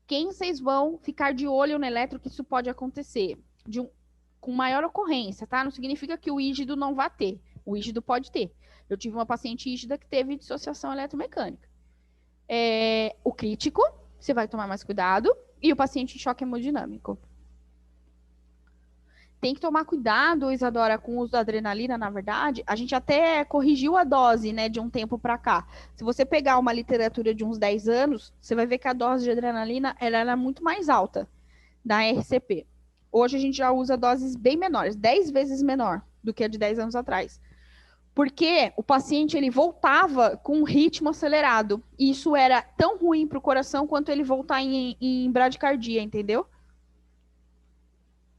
Quem vocês vão ficar de olho no eletro que isso pode acontecer? Com maior ocorrência, tá? Não significa que o ígido não vá ter. O ígido pode ter. Eu tive uma paciente ígida que teve dissociação eletromecânica. O crítico, você vai tomar mais cuidado, e o paciente em choque hemodinâmico. Tem que tomar cuidado, Isadora, com o uso da adrenalina, na verdade. A gente até corrigiu a dose, né, de um tempo para cá. Se você pegar uma literatura de uns 10 anos, você vai ver que a dose de adrenalina ela era muito mais alta da RCP. Hoje a gente já usa doses bem menores, 10 vezes menor do que a de 10 anos atrás. Porque o paciente ele voltava com um ritmo acelerado. E isso era tão ruim para o coração quanto ele voltar em bradicardia, entendeu?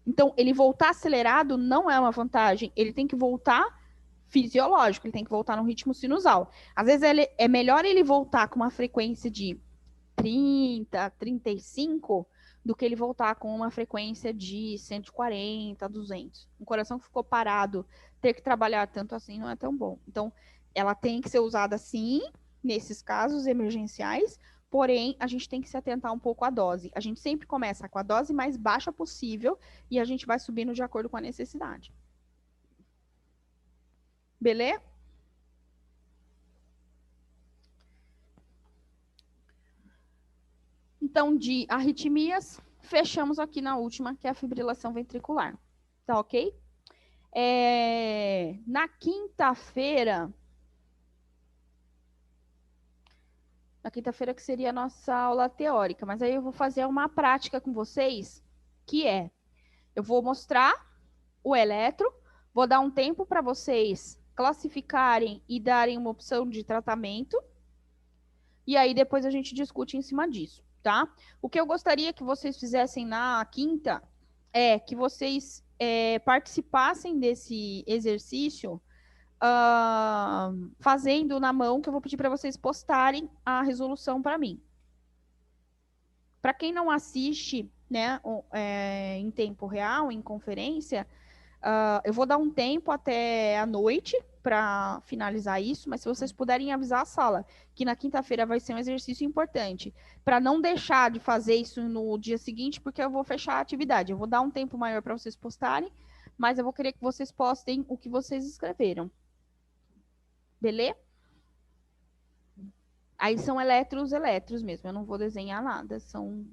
Então, ele voltar acelerado não é uma vantagem. Ele tem que voltar fisiológico, ele tem que voltar no ritmo sinusal. Às vezes é melhor ele voltar com uma frequência de 30, 35, do que ele voltar com uma frequência de 140, 200. Um coração que ficou parado, ter que trabalhar tanto assim não é tão bom. Então, ela tem que ser usada sim, nesses casos emergenciais, porém, a gente tem que se atentar um pouco à dose. A gente sempre começa com a dose mais baixa possível e a gente vai subindo de acordo com a necessidade. Beleza? Então, de arritmias, fechamos aqui na última, que é a fibrilação ventricular. Tá ok? Na quinta-feira que seria a nossa aula teórica, mas aí eu vou fazer uma prática com vocês, que é, eu vou mostrar o eletro, vou dar um tempo para vocês classificarem e darem uma opção de tratamento, e aí depois a gente discute em cima disso, tá? O que eu gostaria que vocês fizessem na quinta é que vocês participassem desse exercício fazendo na mão, que eu vou pedir para vocês postarem a resolução para mim. Para quem não assiste, né, em tempo real, em conferência, eu vou dar um tempo até a noite para finalizar isso, mas se vocês puderem avisar a sala que na quinta-feira vai ser um exercício importante, para não deixar de fazer isso no dia seguinte, porque eu vou fechar a atividade. Eu vou dar um tempo maior para vocês postarem, mas eu vou querer que vocês postem o que vocês escreveram. Beleza? Aí são elétrons mesmo, eu não vou desenhar nada, são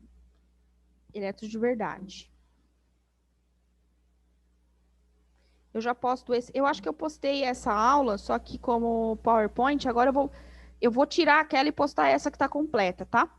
elétrons de verdade. Eu já posto esse, eu acho que eu postei essa aula, só que como PowerPoint, agora eu vou tirar aquela e postar essa que está completa, tá?